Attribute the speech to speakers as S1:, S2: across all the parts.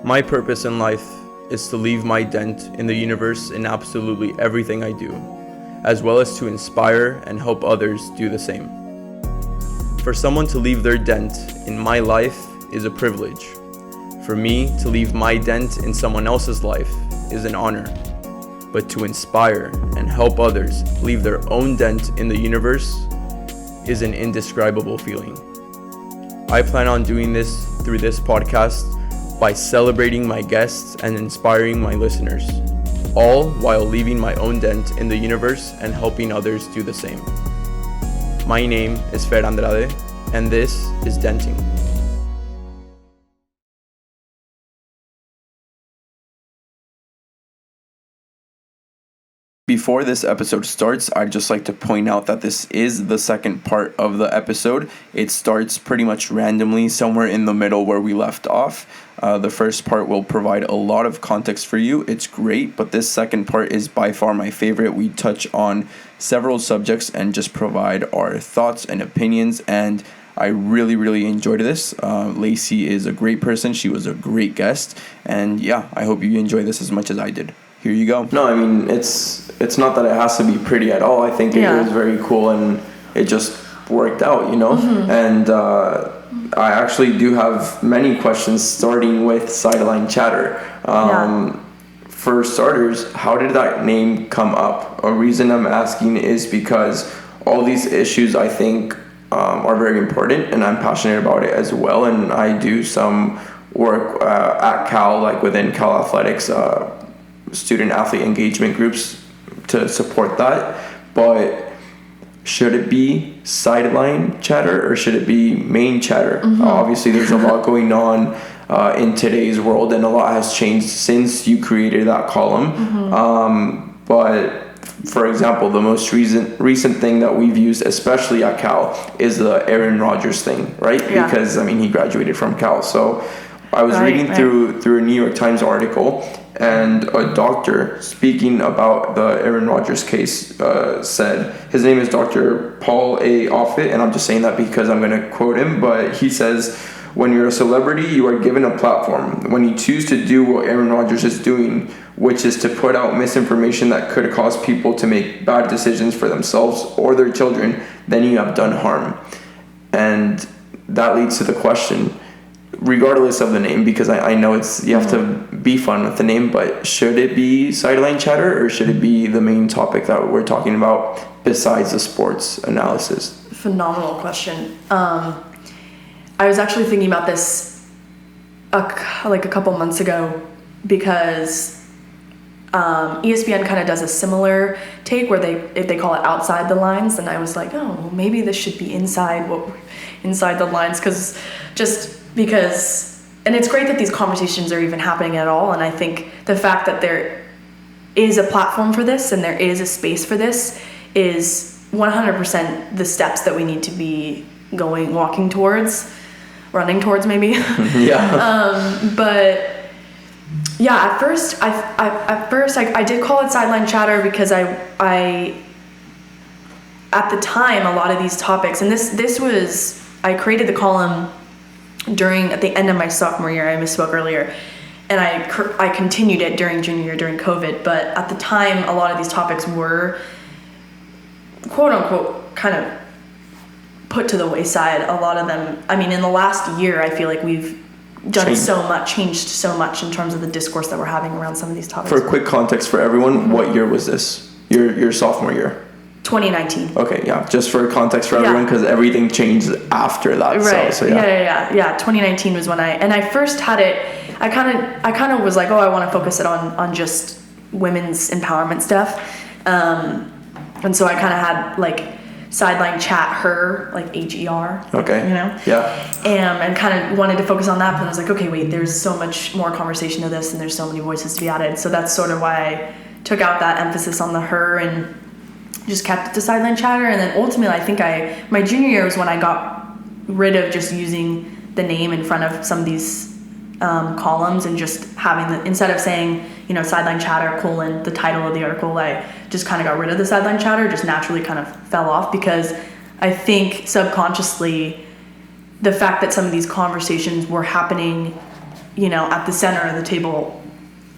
S1: My purpose in life is to leave my dent in the universe in absolutely everything I do, as well as to inspire and help others do the same. For someone to leave their dent in my life is a privilege. For me to leave my dent in someone else's life is an honor. But to inspire and help others leave their own dent in the universe is an indescribable feeling. I plan on doing this through this podcast by celebrating my guests and inspiring my listeners, all while leaving my own dent in the universe and helping others do the same. My name is Fer Andrade, and this is Denting. Before this episode starts, I'd just like to point out that this is the second part of the episode. It starts pretty much randomly somewhere in the middle where we left off. The first part will provide a lot of context for you. It's great, but this second part is by far my favorite. We touch on several subjects and just provide our thoughts and opinions, and I really enjoyed this. Lacey is a great person. She was a great guest, and yeah, I hope you enjoy this as much as I did. Here you go. No, I mean, it's not that it has to be pretty at all. I think it was very cool, and it just worked out, you know? Mm-hmm. And I actually do have many questions, starting with Sideline Chatter. For starters, how did that name come up? A reason I'm asking is because all these issues, I think, are very important, and I'm passionate about it as well. And I do some work at Cal, like within Cal Athletics, student athlete engagement groups to support that. But should it be Sideline Chatter or should it be main chatter? Mm-hmm. Obviously there's a lot going on in today's world, and a lot has changed since you created that column. Mm-hmm. But for example, the most recent thing that we've used, especially at Cal, is the Aaron Rodgers thing, right? Yeah. Because I mean, he graduated from Cal. So I was reading through a New York Times article, and a doctor speaking about the Aaron Rodgers case said, his name is Dr. Paul A. Offit, and I'm just saying that because I'm going to quote him, but he says, when you're a celebrity, you are given a platform. When you choose to do what Aaron Rodgers is doing, which is to put out misinformation that could cause people to make bad decisions for themselves or their children, then you have done harm. And that leads to the question, regardless of the name, because I know you have to be fun with the name, but should it be Sideline Chatter or should it be the main topic that we're talking about besides the sports analysis?
S2: Phenomenal question. I was actually thinking about this like a couple months ago, because ESPN kind of does a similar take where they call it outside the lines, and I was like, oh, well, maybe this should be inside the lines, because and it's great that these conversations are even happening at all, and I think the fact that there is a platform for this and there is a space for this is 100% the steps that we need to be running towards maybe. Yeah. But yeah, at first I did call it Sideline Chatter because I at the time, a lot of these topics, and this was, I created the column at the end of my sophomore year. I misspoke earlier, and I continued it during junior year during COVID. But at the time, a lot of these topics were quote unquote kind of put to the wayside. A lot of them, I mean, in the last year, I feel like we've changed so much in terms of the discourse that we're having around some of these topics.
S1: For quick context for everyone, what year was this? Your sophomore year?
S2: 2019.
S1: Okay, yeah, just for context for everyone, because everything changed after that.
S2: Right.
S1: So yeah.
S2: 2019 was when I first had it. I kind of was like, oh, I want to focus it on just women's empowerment stuff, and so I kind of had like Sideline Chat her, like HER.
S1: Okay.
S2: You know.
S1: Yeah.
S2: And kind of wanted to focus on that, but I was like, okay, wait, there's so much more conversation to this, and there's so many voices to be added. So that's sort of why I took out that emphasis on the her and just kept it to Sideline Chatter. And then ultimately, I think my junior year was when I got rid of just using the name in front of some of these columns, and just having instead of saying, Sideline Chatter : the title of the article, I just kind of got rid of the Sideline Chatter, just naturally kind of fell off, because I think subconsciously the fact that some of these conversations were happening at the center of the table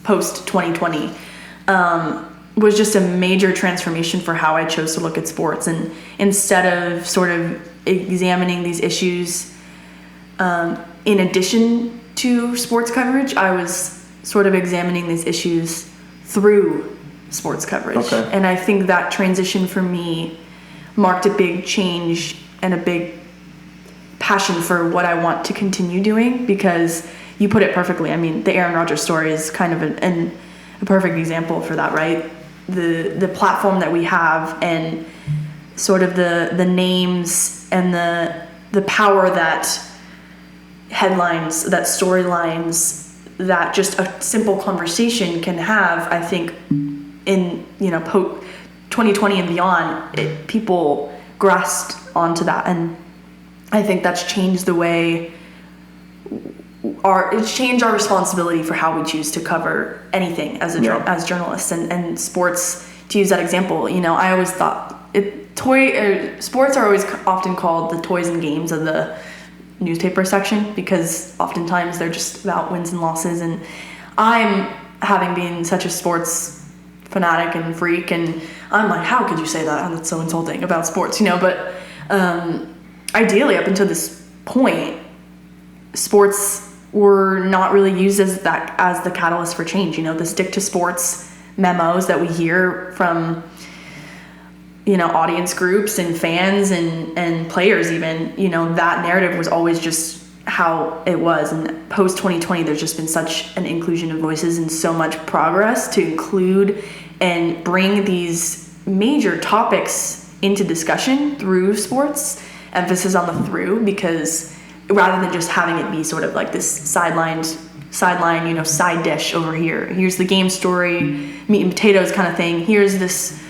S2: post 2020, was just a major transformation for how I chose to look at sports. And instead of sort of examining these issues in addition to sports coverage, I was sort of examining these issues through sports coverage.
S1: Okay.
S2: And I think that transition for me marked a big change and a big passion for what I want to continue doing, because you put it perfectly. I mean, the Aaron Rodgers story is kind of a perfect example for that, right? The platform that we have and sort of the names and the power that headlines, that storylines, that just a simple conversation can have, I think in, 2020 and beyond, people grasped onto that. And I think that's changed the way it's changed our responsibility for how we choose to cover anything as as journalists, and sports, to use that example. I always thought sports are always often called the toys and games of the newspaper section, because oftentimes they're just about wins and losses. And I'm, having been such a sports fanatic and freak, and I'm like, how could you say that? That's so insulting about sports, but ideally up until this point, sports were not really used as the catalyst for change. The stick to sports memos that we hear from audience groups and fans and players even, that narrative was always just how it was. And post 2020, there's just been such an inclusion of voices and so much progress to include and bring these major topics into discussion through sports, emphasis on the through, because rather than just having it be sort of like this sideline, side dish over here. Here's the game story, meat and potatoes kind of thing. Here's this,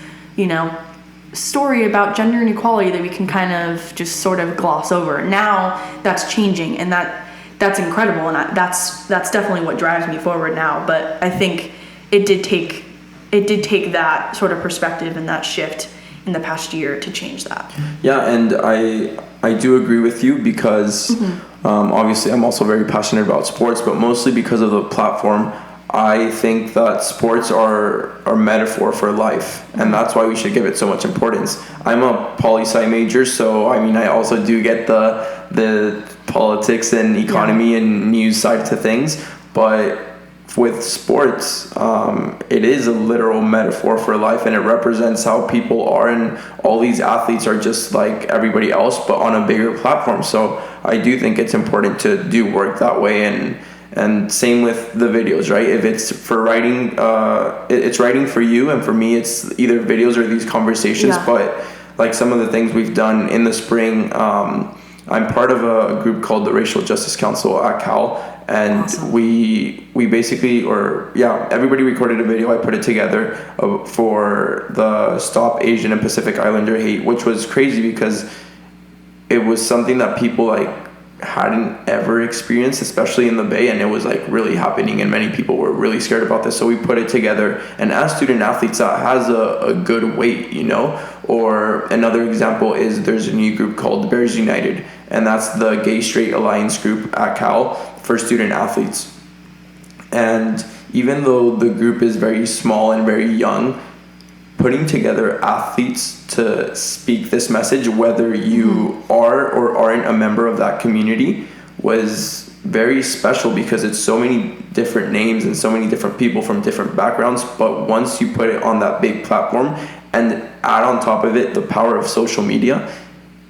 S2: story about gender inequality that we can kind of just sort of gloss over. Now that's changing, and that's incredible, and that's definitely what drives me forward now. But I think it did take that sort of perspective and that shift in the past year to change that.
S1: Yeah, and I do agree with you, because obviously I'm also very passionate about sports, but mostly because of the platform. I think that sports are a metaphor for life, and that's why we should give it so much importance. I'm a poli-sci major, so I also do get the politics and economy and news side to things, but with sports, it is a literal metaphor for life, and it represents how people are, and all these athletes are just like everybody else, but on a bigger platform. So I do think it's important to do work that way, and same with the videos, right? If it's for writing, it's writing for you, and for me, it's either videos or these conversations. Yeah. But like some of the things we've done in the spring, I'm part of a group called the Racial Justice Council at Cal, and awesome. we basically, everybody recorded a video. I put it together for the Stop Asian and Pacific Islander Hate, which was crazy because it was something that people hadn't ever experienced, especially in the Bay, and it was really happening, and many people were really scared about this. So we put it together, and as student athletes, that has a good weight, Or another example is there's a new group called Bears United, and that's the Gay Straight Alliance group at Cal for student athletes. And even though the group is very small and very young, putting together athletes to speak this message, whether you are or aren't a member of that community, was very special, because it's so many different names and so many different people from different backgrounds. But once you put it on that big platform and add on top of it the power of social media,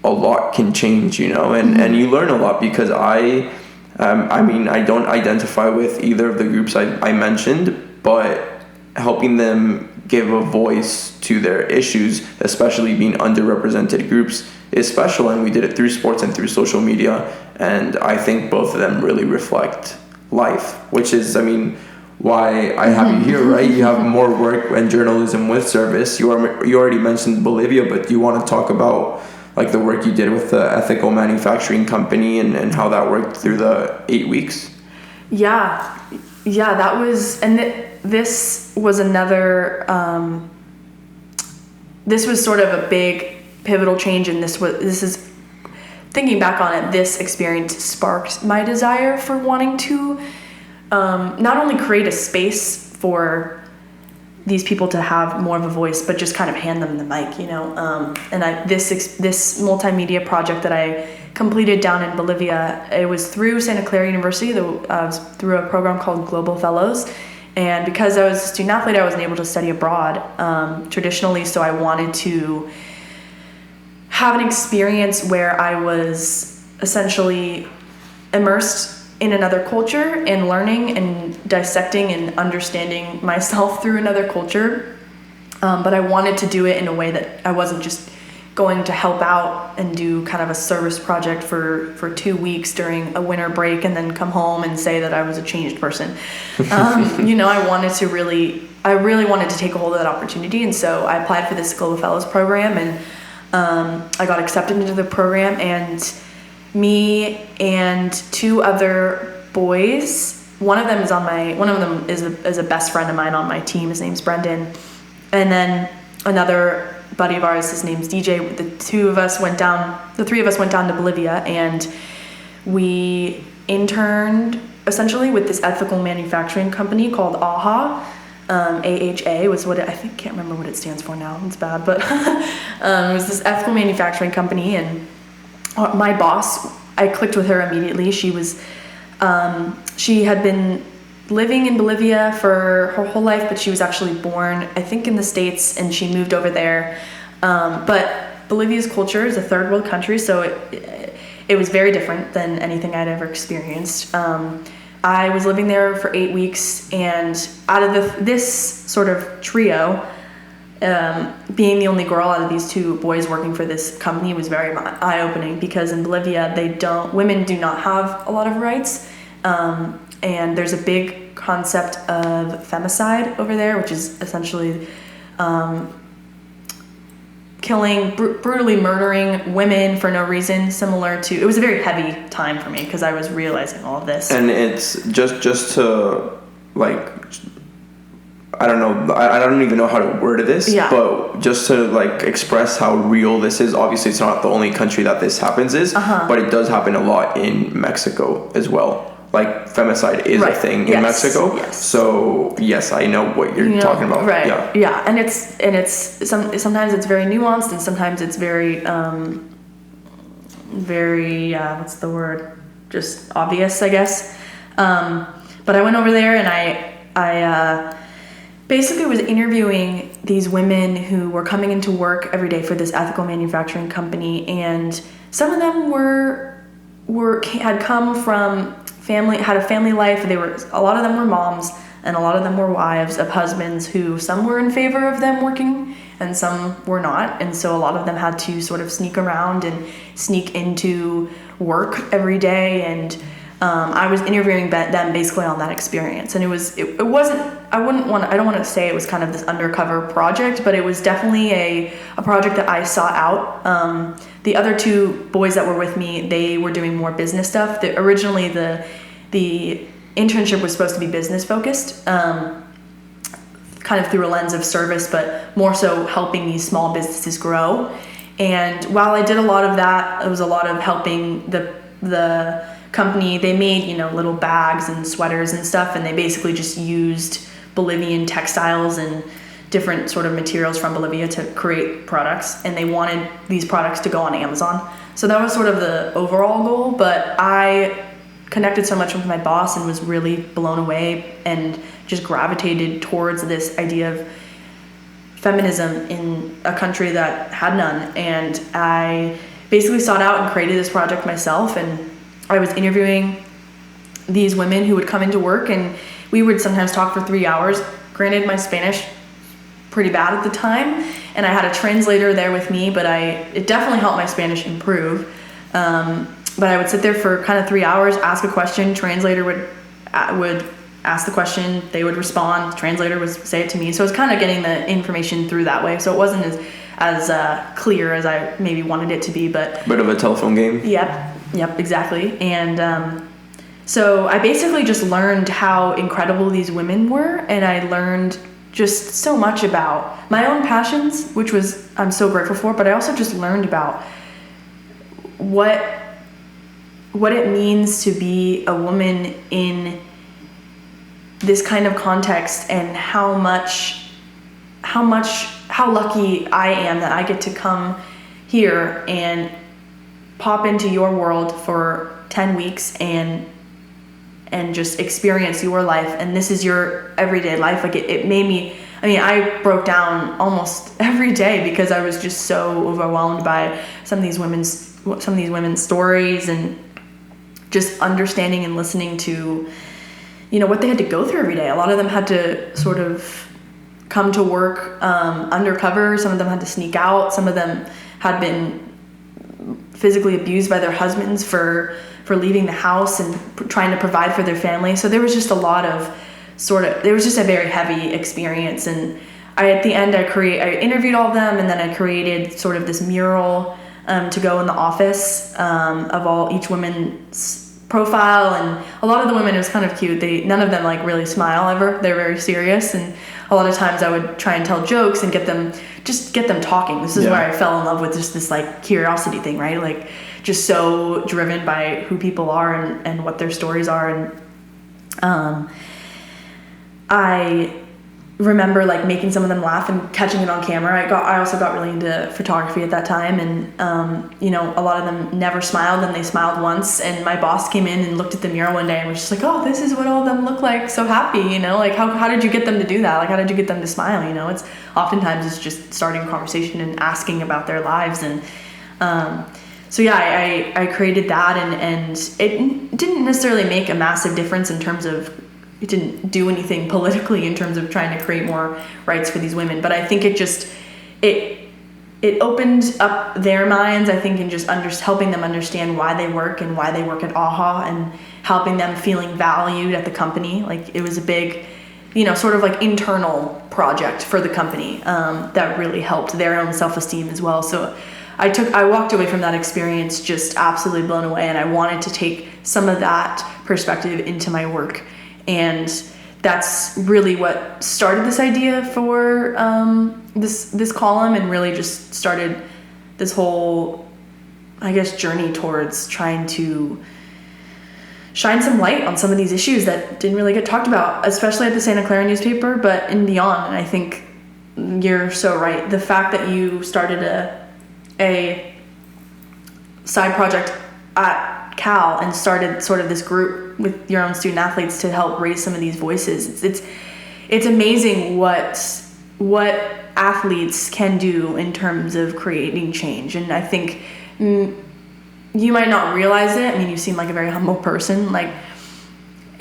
S1: a lot can change, and you learn a lot, because I don't identify with either of the groups I mentioned, but helping them give a voice to their issues, especially being underrepresented groups, is special. And we did it through sports and through social media. And I think both of them really reflect life, which is, why I have you here, right? You have more work and journalism with service. You already mentioned Bolivia, but do you want to talk about the work you did with the ethical manufacturing company and how that worked through the 8 weeks?
S2: Yeah, that was, and this was another, this was sort of a big pivotal change, and this is, thinking back on it, this experience sparked my desire for wanting to not only create a space for these people to have more of a voice, but just kind of hand them the mic, and this multimedia project that I completed down in Bolivia, it was through Santa Clara University, through a program called Global Fellows. And because I was a student athlete, I wasn't able to study abroad traditionally, so I wanted to have an experience where I was essentially immersed in another culture and learning and dissecting and understanding myself through another culture. But I wanted to do it in a way that I wasn't just going to help out and do kind of a service project for 2 weeks during a winter break and then come home and say that I was a changed person. I really wanted to take a hold of that opportunity. And so I applied for this Global Fellows program, and I got accepted into the program, and me and 2 other boys, one of them is a best friend of mine on my team. His name's Brendan. And then another buddy of ours, his name's DJ. The 3 of us went down to Bolivia, and we interned essentially with this ethical manufacturing company called AHA. AHA was what I can't remember what it stands for now. It's bad, but it was this ethical manufacturing company, and my boss, I clicked with her immediately. She had been living in Bolivia for her whole life, but she was actually born, I think, in the States, and she moved over there. But Bolivia's culture is a third world country, so it was very different than anything I'd ever experienced. I was living there for 8 weeks, and out of this sort of trio, being the only girl out of these 2 boys working for this company was very eye-opening, because in Bolivia women do not have a lot of rights, and there's a big concept of femicide over there, which is essentially brutally murdering women for no reason. It was a very heavy time for me because I was realizing all of this.
S1: And it's just to, like, I don't know, I don't even know how to word this, but just to, like, express how real this is. Obviously, it's not the only country that this happens but it does happen a lot in Mexico as well. Like, femicide is a thing in Mexico. Yes. So, yes, I know what you're talking about.
S2: Right. Yeah. And sometimes it's very nuanced, and sometimes it's very, what's the word? Just obvious, I guess. But I went over there, and I basically was interviewing these women who were coming into work every day for this ethical manufacturing company, and some of them had come from had a family life. A lot of them were moms, and a lot of them were wives of husbands who, some were in favor of them working and some were not, and so a lot of them had to sort of sneak around and sneak into work every day, and I was interviewing them basically on that experience. And it wasn't, I don't want to say it was kind of this undercover project, but it was definitely a project that I sought out. The other 2 boys that were with me, they were doing more business stuff. Originally, the internship was supposed to be business focused, kind of through a lens of service, but more so helping these small businesses grow. And while I did a lot of that, it was a lot of helping the company. They made, little bags and sweaters and stuff, and they basically just used Bolivian textiles and different sort of materials from Bolivia to create products, and they wanted these products to go on Amazon. So that was sort of the overall goal, but I connected so much with my boss and was really blown away and just gravitated towards this idea of feminism in a country that had none. And I basically sought out and created this project myself, and I was interviewing these women who would come into work, and we would sometimes talk for 3 hours. Granted, my Spanish pretty bad at the time, and I had a translator there with me, but it definitely helped my Spanish improve. But I would sit there for kind of 3 hours, ask a question, translator would ask the question, they would respond, the translator would say it to me. So it was kind of getting the information through that way. So it wasn't as clear as I maybe wanted it to be, but
S1: bit of a telephone game.
S2: Yep, exactly. And so I basically just learned how incredible these women were, and I learned just so much about my own passions, which I'm so grateful for, but I also just learned about what it means to be a woman in this kind of context and how lucky I am that I get to come here and pop into your world for 10 weeks and just experience your life, and this is your everyday life. Like it made me, I broke down almost every day because I was just so overwhelmed by some of these women's stories, and just understanding and listening to, what they had to go through every day. A lot of them had to sort of come to work undercover. Some of them had to sneak out. Some of them had been physically abused by their husbands for leaving the house and trying to provide for their family. So there was just a lot of there was just a very heavy experience. And at the end, I interviewed all of them, and then I created sort of this mural to go in the office of each woman's profile. And a lot of the women, it was kind of cute. None of them like really smile ever. They're very serious. And a lot of times I would try and tell jokes and get them talking. This is where I fell in love with just this like curiosity thing, right? Like just so driven by who people are and what their stories are. And I remember like making some of them laugh and catching it on camera. I also got really into photography at that time, and a lot of them never smiled, and they smiled once. And my boss came in and looked at the mural one day and was just like, "Oh, this is what all of them look like, so happy." Like how did you get them to do that? Like how did you get them to smile? It's oftentimes it's just starting a conversation and asking about their lives. And so yeah, I created that, and it didn't necessarily make a massive difference in terms of, it didn't do anything politically in terms of trying to create more rights for these women. But I think it opened up their minds, I think, in just helping them understand why they work and why they work at AHA, and helping them feeling valued at the company. Like it was a big, sort of like internal project for the company that really helped their own self-esteem as well. So I walked away from that experience just absolutely blown away, and I wanted to take some of that perspective into my work. And that's really what started this idea for this column, and really just started this whole, I guess, journey towards trying to shine some light on some of these issues that didn't really get talked about, especially at the Santa Clara newspaper, but and beyond. And I think you're so right. The fact that you started a side project at Cal and started sort of this group with your own student athletes to help raise some of these voices. It's amazing what athletes can do in terms of creating change. And I think you might not realize it. You seem like a very humble person. Like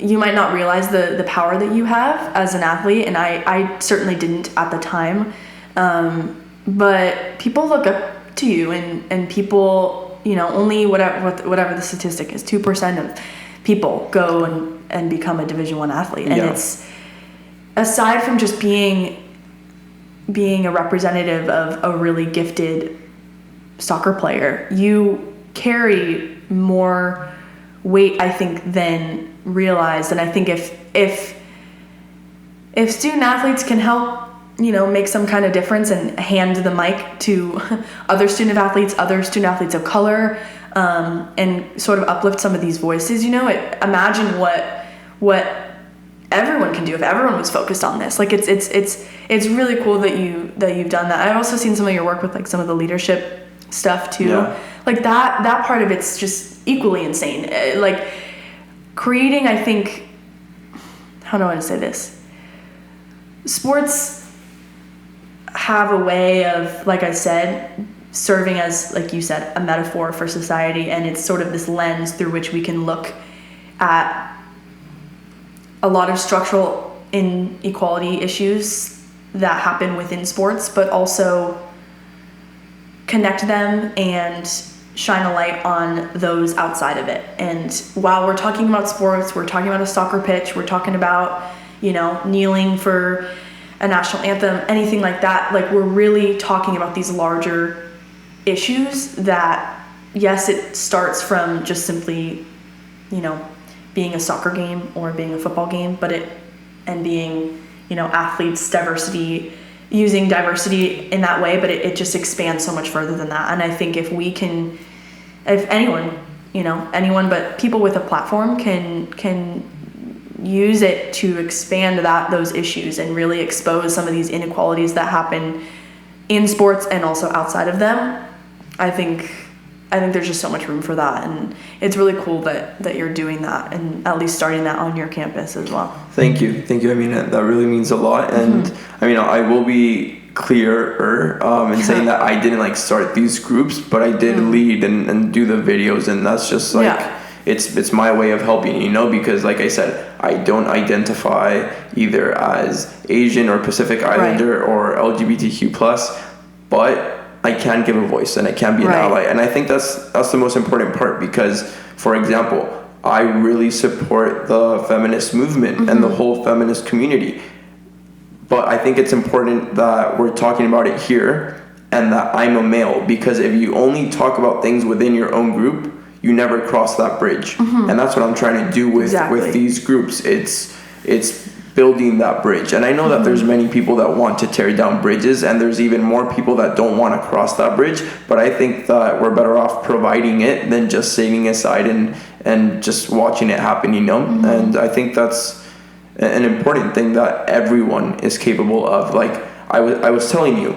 S2: you might not realize the power that you have as an athlete. And I certainly didn't at the time. But people look up to you, and people, only whatever the statistic is, 2% of people go and become a Division I athlete. And it's, aside from just being a representative of a really gifted soccer player, you carry more weight, I think, than realized. And I think if student athletes can help, make some kind of difference and hand the mic to other student athletes of color, and sort of uplift some of these voices, imagine what everyone can do if everyone was focused on this. Like it's really cool that you've done that. I've also seen some of your work with like some of the leadership stuff too. Yeah. Like that part of it's just equally insane. Like creating, I think, how do I want to say this? Sports have a way of, like I said, serving as, like you said, a metaphor for society, and it's sort of this lens through which we can look at a lot of structural inequality issues that happen within sports, but also connect them and shine a light on those outside of it. And while we're talking about sports, we're talking about a soccer pitch, we're talking about, kneeling for a national anthem, anything like that, like we're really talking about these larger issues that, yes, it starts from just simply, being a soccer game or being a football game, and being, athletes, diversity, using diversity in that way, but it just expands so much further than that. And I think if anyone, but people with a platform can use it to expand those issues and really expose some of these inequalities that happen in sports and also outside of them, I think there's just so much room for that, and it's really cool that you're doing that and at least starting that on your campus as well.
S1: Thank you. I mean, that really means a lot, and I mean, I will be clearer in saying that I didn't like start these groups, but I did lead and do the videos, and that's just like it's my way of helping, you know, because like I said, I don't identify either as Asian or Pacific Islander or LGBTQ+, but I can give a voice and I can be an ally. And I think that's the most important part, because, for example, I really support the feminist movement and the whole feminist community. But I think it's important that we're talking about it here and that I'm a male, because if you only talk about things within your own group, you never cross that bridge. And that's what I'm trying to do with these groups. It's building that bridge. And I know that there's many people that want to tear down bridges, and there's even more people that don't want to cross that bridge, but I think that we're better off providing it than just sitting aside and just watching it happen, you know. And I think that's an important thing that everyone is capable of. Like I was telling you,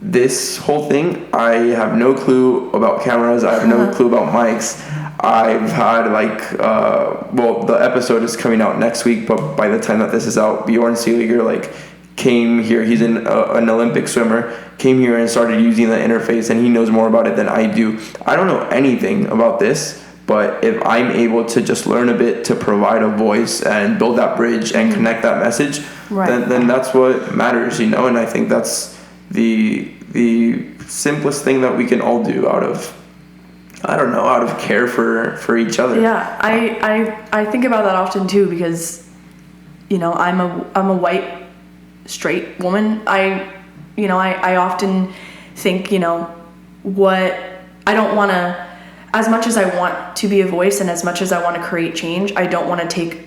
S1: this whole thing, I have no clue about cameras, I have no clue about mics. I've had the episode is coming out next week, but by the time that this is out, Bjorn Seeliger came here. He's an Olympic swimmer, came here and started using the interface, and he knows more about it than I do. I don't know anything about this, but if I'm able to just learn a bit to provide a voice and build that bridge and connect that message, then that's what matters, you know. And I think that's the simplest thing that we can all do out of care for each other.
S2: Yeah, I think about that often too, because, you know, I'm a white straight woman. I often think, you know, I don't want to, as much as I want to be a voice and as much as I want to create change, I don't want to take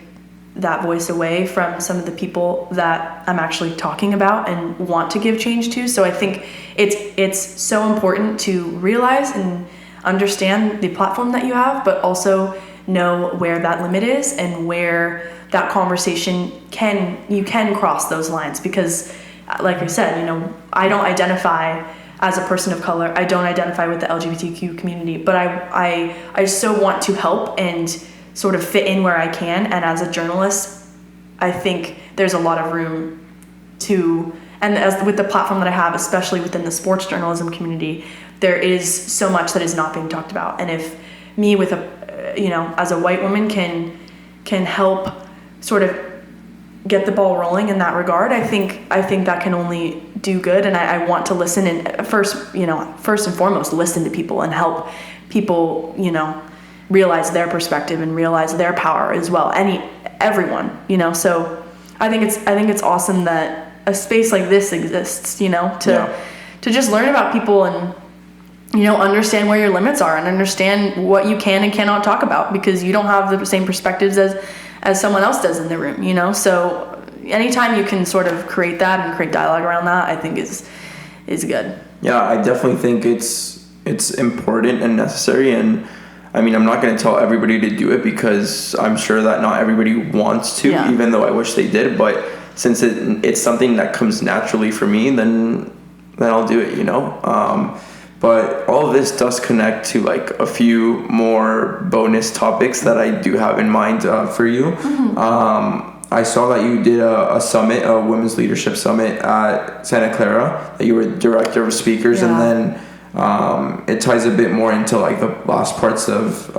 S2: that voice away from some of the people that I'm actually talking about and want to give change to. So I think it's so important to realize and understand the platform that you have, but also know where that limit is and where that conversation you can cross those lines. Because like I said, you know, I don't identify as a person of color, I don't identify with the LGBTQ community, but I so want to help and sort of fit in where I can. And as a journalist, I think there's a lot of room to, and as with the platform that I have, especially within the sports journalism community, there is so much that is not being talked about. And if me with as a white woman can help sort of get the ball rolling in that regard, I think that can only do good. And I want to listen, and first and foremost, listen to people and help people, you know, realize their perspective and realize their power as well. Everyone, you know. So I think it's awesome that a space like this exists, you know, to just learn about people and, you know, understand where your limits are and understand what you can and cannot talk about, because you don't have the same perspectives as someone else does in the room, you know. So anytime you can sort of create that and create dialogue around that, I think is good. Yeah,
S1: I definitely think it's important and necessary. And I mean, I'm not going to tell everybody to do it, because I'm sure that not everybody wants to, even though I wish they did. But since it's something that comes naturally for me, then I'll do it, you know. But all of this does connect to like a few more bonus topics that I do have in mind for you. I saw that you did a summit, a women's leadership summit at Santa Clara, that you were director of speakers, and then it ties a bit more into like the last parts of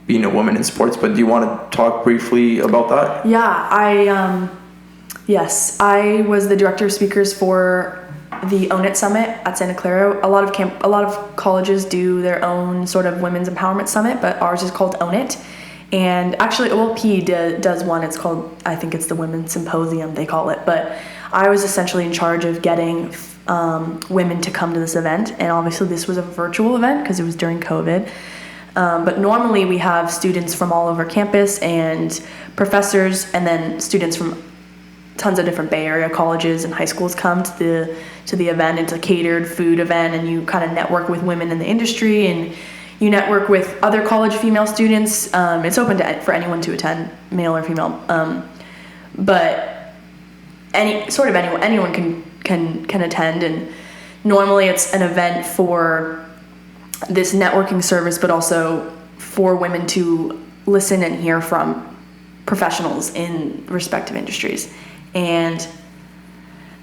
S1: being a woman in sports. But do you want to talk briefly about that?
S2: Yeah, yes, I was the director of speakers for the Own It Summit at Santa Clara. A lot of colleges do their own sort of women's empowerment summit, but ours is called Own It. And actually OLP does one. It's called, I think it's the Women's Symposium they call it. But I was essentially in charge of getting women to come to this event. And obviously this was a virtual event because it was during COVID. But normally we have students from all over campus and professors, and then students from tons of different Bay Area colleges and high schools come to the event. It's a catered food event, and you kind of network with women in the industry, and You network with other college female students. It's open for anyone to attend, male or female. But anyone can attend, and normally it's an event for this networking service, but also for women to listen and hear from professionals in respective industries. And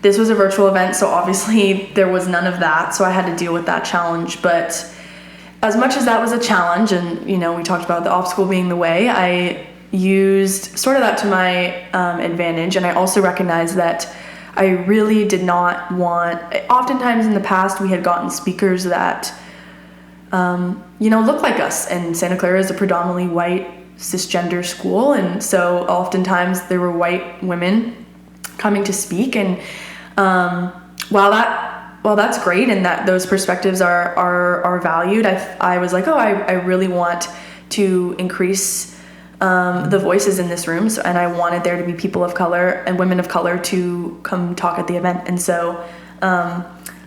S2: this was a virtual event, so obviously there was none of that, so I had to deal with that challenge. But as much as that was a challenge, and we talked about the obstacle being the way, I used sort of that to my advantage. And I also recognized that I really did not want, oftentimes in the past we had gotten speakers that looked like us, and Santa Clara is a predominantly white cisgender school, and so oftentimes there were white women coming to speak. And while that's great and that those perspectives are valued, I was like, I really want to increase the voices in this room, and I wanted there to be people of color and women of color to come talk at the event. And so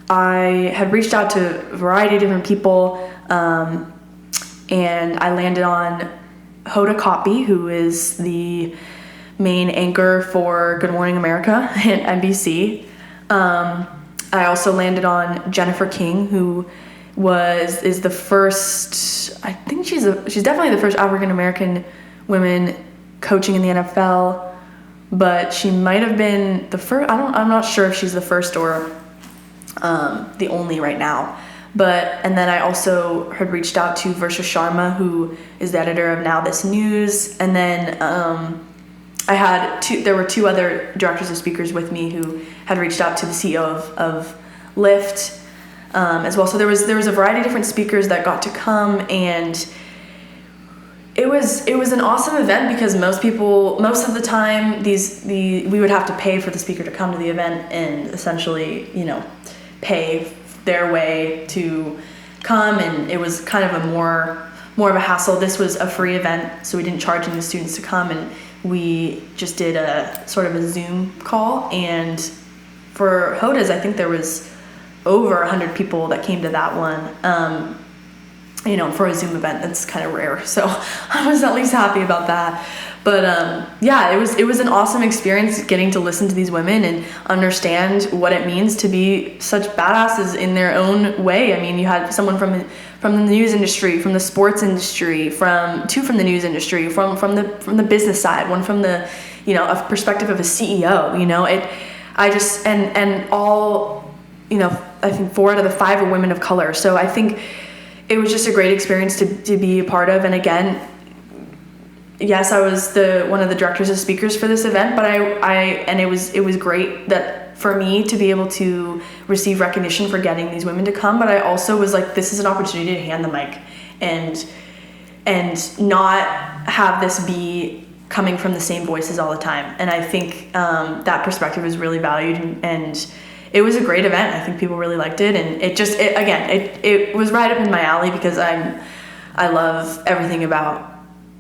S2: I had reached out to a variety of different people, and I landed on Hoda Kotb, who is the main anchor for Good Morning America at NBC. I also landed on Jennifer King, who is the first, I think she's definitely the first African American woman coaching in the NFL, but she might have been the first. I'm not sure if she's the first or the only right now. And then I also had reached out to Varsha Sharma, who is the editor of Now This News. And then there were two other directors of speakers with me who had reached out to the CEO of Lyft as well. So there was a variety of different speakers that got to come, and it was an awesome event because most of the time we would have to pay for the speaker to come to the event and essentially pay their way to come, and it was kind of a more of a hassle. This was a free event, so we didn't charge any students to come, and we just did a sort of a Zoom call. And for Hoda's, I think there was over 100 people that came to that one. For a Zoom event, that's kind of rare, so I was at least happy about that. But it was an awesome experience getting to listen to these women and understand what it means to be such badasses in their own way. I mean, you had someone from the news industry, from the sports industry, two from the news industry, from the business side, one from the a perspective of a CEO. I think 4 out of the 5 are women of color. So I think it was just a great experience to be a part of. And again, yes, I was one of the directors of speakers for this event, but it was great that for me to be able to receive recognition for getting these women to come. But I also was like, this is an opportunity to hand the mic and not have this be coming from the same voices all the time. And I think that perspective is really valued, and it was a great event. I think people really liked it, and it was right up in my alley because I love everything about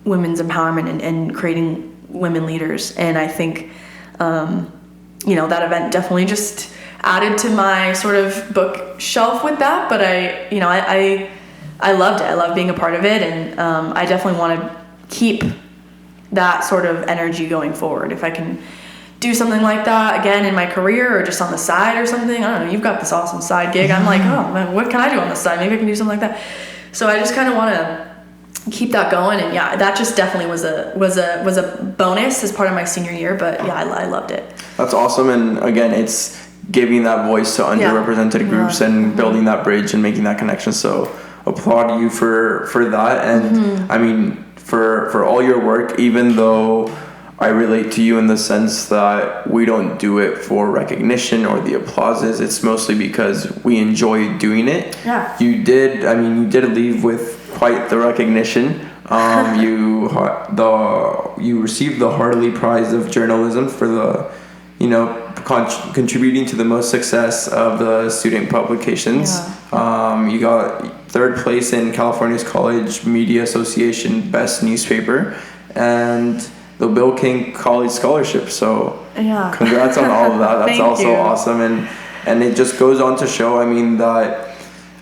S2: women's empowerment and creating women leaders. And I think that event definitely just added to my sort of bookshelf with that. But I loved it. I love being a part of it, and I definitely want to keep that sort of energy going forward. If I can do something like that again in my career or just on the side or something, I don't know, you've got this awesome side gig. I'm like, oh man, what can I do on the side? Maybe I can do something like that. So I just kind of want to keep that going. And yeah, that just definitely was a bonus as part of my senior year. But yeah, I loved it.
S1: That's awesome. And again, it's giving that voice to underrepresented groups and building that bridge and making that connection. So applaud you for that. And I mean, for all your work, even though I relate to you in the sense that we don't do it for recognition or the applauses. It's mostly because we enjoy doing it.
S2: Yeah.
S1: You did leave with quite the recognition. You received the Hartley Prize of Journalism for the, contributing to the most success of the student publications. Yeah. You got 3rd place in California's College Media Association Best Newspaper, and the Bill King College Scholarship. So congrats on all of that. That's also awesome. And it just goes on to show, I mean, that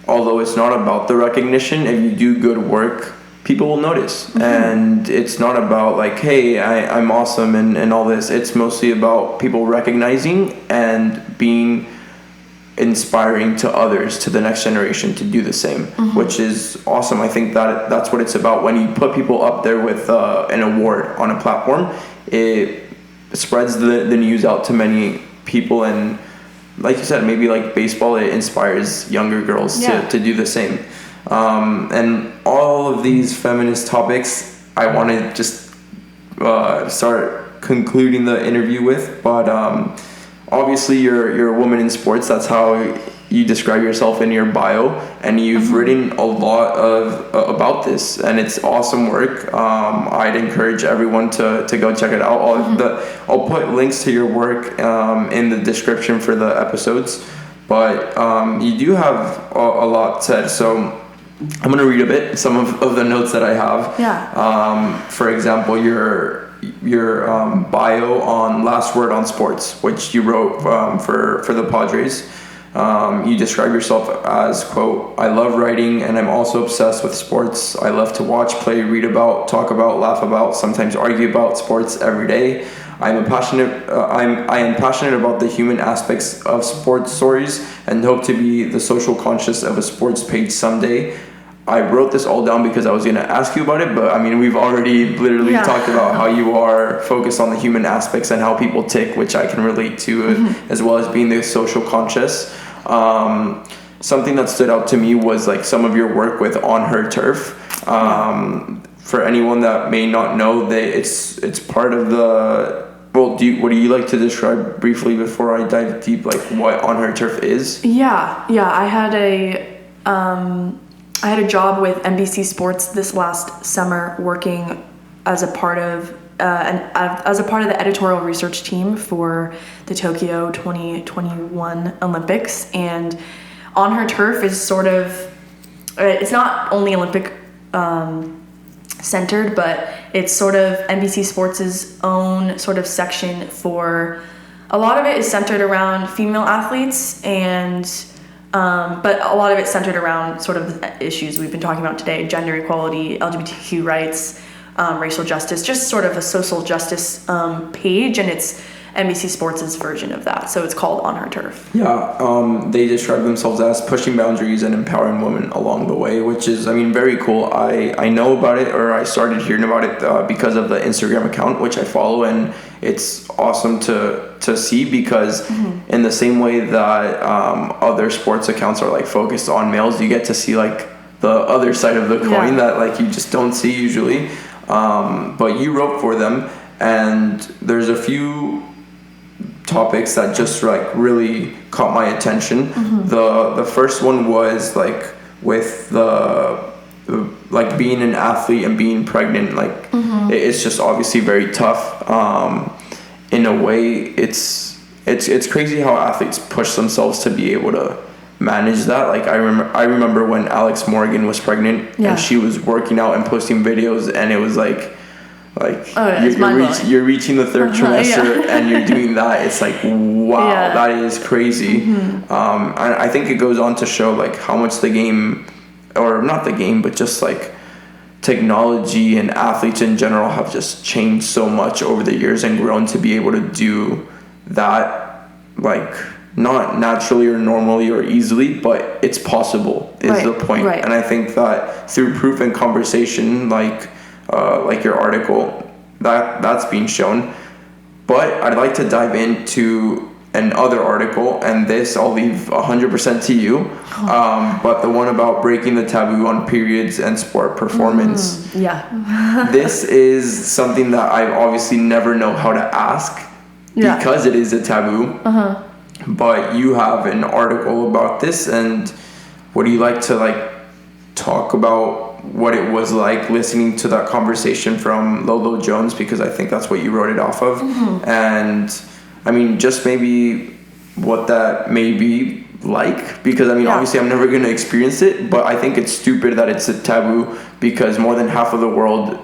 S1: although it's not about the recognition, if you do good work, people will notice. And it's not about like, hey, I'm awesome and all this. It's mostly about people recognizing and being inspiring to others, to the next generation, to do the same, which is awesome. I think that that's what it's about. When you put people up there with an award on a platform, it spreads the news out to many people, and like you said, maybe like baseball, it inspires younger girls to do the same. And all of these feminist topics I want to just start concluding the interview with, but obviously you're a woman in sports. That's how you describe yourself in your bio, and you've written a lot about this, and it's awesome work. I'd encourage everyone to go check it out. I'll put links to your work in the description for the episodes, but you do have a lot said, so I'm going to read a bit, some of the notes that I have. For example, your bio on Last Word on Sports, which you wrote for the Padres. You describe yourself as, quote, I love writing and I'm also obsessed with sports. I love to watch, play, read about, talk about, laugh about, sometimes argue about sports every day. I am passionate about the human aspects of sports stories and hope to be the social conscious of a sports page someday. I wrote this all down because I was going to ask you about it, but I mean, we've already literally talked about how you are focused on the human aspects and how people tick, which I can relate to, as well as being the social conscious. Something that stood out to me was like some of your work with On Her Turf. For anyone that may not know, it's part of the. Well, would you like to describe briefly before I dive deep, like what On Her Turf is?
S2: Yeah. I had a job with NBC Sports this last summer, working as a part of the editorial research team for the Tokyo 2021 Olympics. And On Her Turf is sort of, it's not only Olympic centered, but it's sort of NBC Sports' own sort of section for, a lot of it is centered around female athletes, and but a lot of it's centered around sort of the issues we've been talking about today: gender equality, LGBTQ rights, racial justice, just sort of a social justice page, and it's NBC Sports' version of that. So it's called On Her Turf.
S1: They describe themselves as pushing boundaries and empowering women along the way, which is, I mean, very cool. I know about it, or I started hearing about it because of the Instagram account, which I follow, and it's awesome to see, because in the same way that other sports accounts are like focused on males, you get to see like the other side of the coin that like you just don't see usually. But you wrote for them, and there's a few topics that just like really caught my attention. The first one was like with the like being an athlete and being pregnant, like it's just obviously very tough. In a way, it's crazy how athletes push themselves to be able to manage that. Like I remember when Alex Morgan was pregnant and she was working out and posting videos, and it was like you're reaching the third trimester and you're doing that. It's like, wow, that is crazy. And I think it goes on to show like how much the game, or not the game, but just like technology and athletes in general have just changed so much over the years and grown to be able to do that, like not naturally or normally or easily, but it's possible is the point. And I think that through proof and conversation, like your article, that's being shown. But I'd like to dive into another article, and this I'll leave 100% to you. But the one about breaking the taboo on periods and sport performance. This is something that I obviously never know how to ask because it is a taboo. But you have an article about this, and would you like to like talk about what it was like listening to that conversation from Lolo Jones, because I think that's what you wrote it off of. And I mean, just maybe what that may be like, because I mean, obviously I'm never going to experience it, but I think it's stupid that it's a taboo, because more than half of the world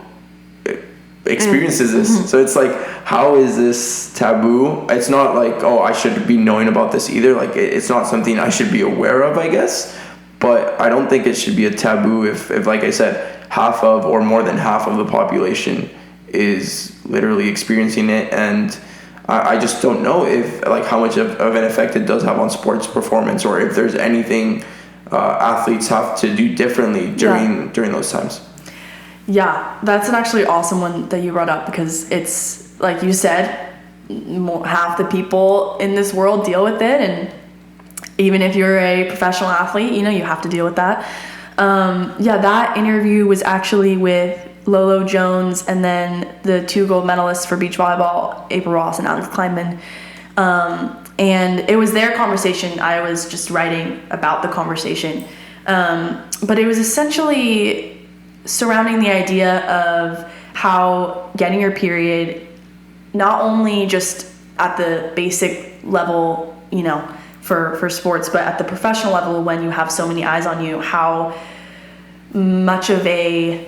S1: experiences this. So it's like, how is this taboo? It's not like, oh, I should be knowing about this either. Like, it's not something I should be aware of, I guess. but I don't think it should be a taboo if like I said, half of or more than half of the population is literally experiencing it. And I just don't know if like how much of an effect it does have on sports performance, or if there's anything athletes have to do differently during those times.
S2: Yeah, that's an actually awesome one that you brought up, because it's like you said, half the people in this world deal with it, and even if you're a professional athlete, you know, you have to deal with that. That interview was actually with Lolo Jones and then the 2 gold medalists for beach volleyball, April Ross and Alex Kleinman. And it was their conversation. I was just writing about the conversation. But it was essentially surrounding the idea of how getting your period, not only just at the basic level, you know, for sports, but at the professional level, when you have so many eyes on you, how much of a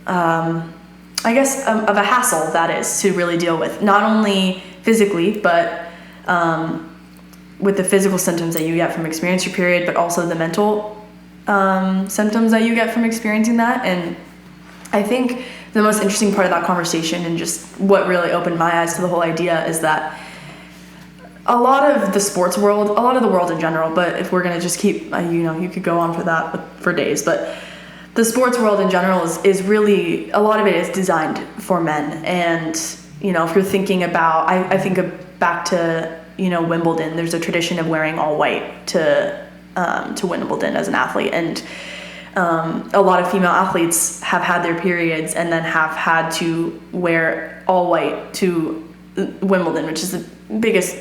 S2: of a hassle that is to really deal with, not only physically, but with the physical symptoms that you get from experiencing your period, but also the mental symptoms that you get from experiencing that. And I think the most interesting part of that conversation, and just what really opened my eyes to the whole idea, is that a lot of the sports world, a lot of the world in general, but if we're going to just keep, you could go on for days, but the sports world in general is really, a lot of it is designed for men. And, you know, if you're thinking about, I think back to, you know, Wimbledon, there's a tradition of wearing all white to Wimbledon as an athlete. And a lot of female athletes have had their periods and then have had to wear all white to Wimbledon, which is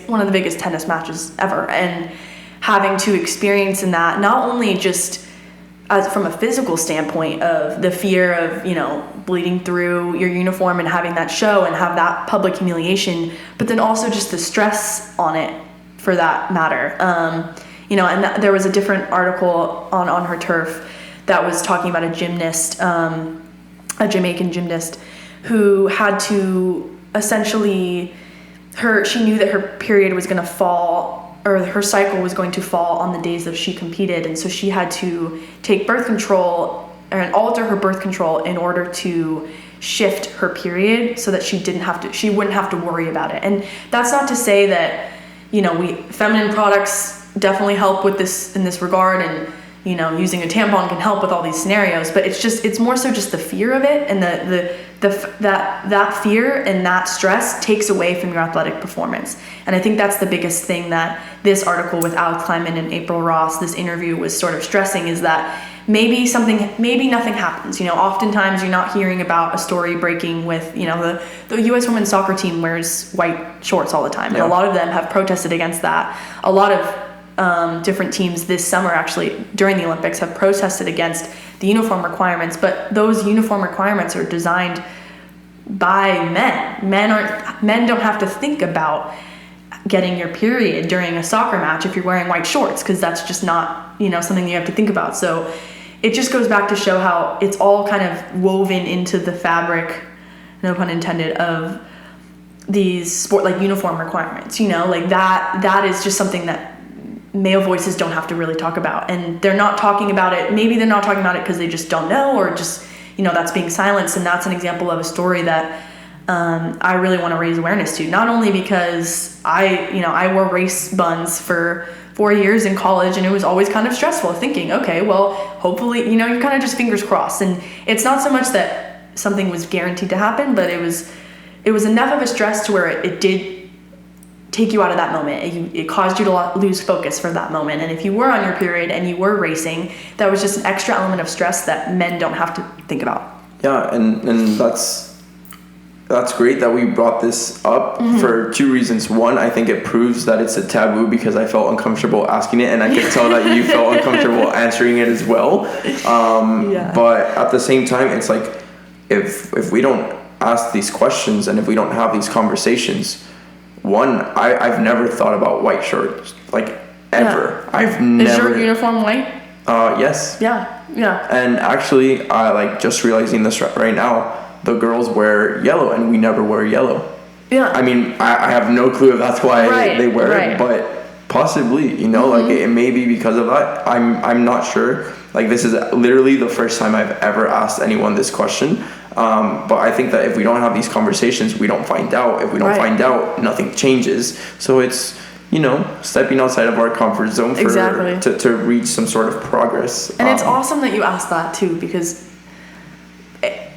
S2: one of the biggest tennis matches ever. And having to experience in that, not only just as from a physical standpoint of the fear of, you know, bleeding through your uniform and having that show and have that public humiliation, but then also just the stress on it for that matter. You know, and there was a different article on Her Turf that was talking about a gymnast, a Jamaican gymnast, who had to essentially, she knew that her period was going to fall, or her cycle was going to fall on the days that she competed, and so she had to take birth control and alter her birth control in order to shift her period so that she wouldn't have to worry about it. And that's not to say that, you know, feminine products definitely help with this in this regard, and, you know, using a tampon can help with all these scenarios, but it's more so just the fear of it, and that fear and that stress takes away from your athletic performance. And I think that's the biggest thing that this article with Alex Kleinman and April Ross, this interview, was sort of stressing, is that maybe nothing happens. You know, oftentimes you're not hearing about a story breaking with, you know, the U.S. women's soccer team wears white shorts all the time, and a lot of them have protested against that. A lot of different teams this summer, actually during the Olympics, have protested against the uniform requirements, but those uniform requirements are designed by men. Men don't have to think about getting your period during a soccer match if you're wearing white shorts, because that's just not, you know, something you have to think about. So it just goes back to show how it's all kind of woven into the fabric, no pun intended, of these sport, like, uniform requirements, you know, like that is just something that male voices don't have to really talk about. And they're not talking about it. Maybe they're not talking about it because they just don't know, or just, you know, that's being silenced. And that's an example of a story that I really want to raise awareness to, not only because I wore race buns for 4 years in college, and it was always kind of stressful, thinking, okay, well, hopefully, you know, you're kind of just fingers crossed. And it's not so much that something was guaranteed to happen, but it was enough of a stress to where it did take you out of that moment. It caused you to lose focus for that moment. And if you were on your period and you were racing, that was just an extra element of stress that men don't have to think about.
S1: Yeah, and that's great that we brought this up for 2 reasons. One, I think it proves that it's a taboo, because I felt uncomfortable asking it, and I could tell that you felt uncomfortable answering it as well. But at the same time, it's like, if we don't ask these questions and if we don't have these conversations, one, I've never thought about white shirts, like, ever. Yeah. I've never.
S2: Is your uniform white?
S1: Yes.
S2: Yeah.
S1: And actually, I like just realizing this right now. The girls wear yellow, and we never wear yellow.
S2: Yeah.
S1: I mean, I have no clue if that's why they wear it, but Possibly, you know, like it may be because of that. I'm not sure. Like, this is literally the first time I've ever asked anyone this question. But I think that if we don't have these conversations, we don't find out. If we don't find out, nothing changes. So it's, you know, stepping outside of our comfort zone to reach some sort of progress.
S2: And it's awesome that you asked that too, because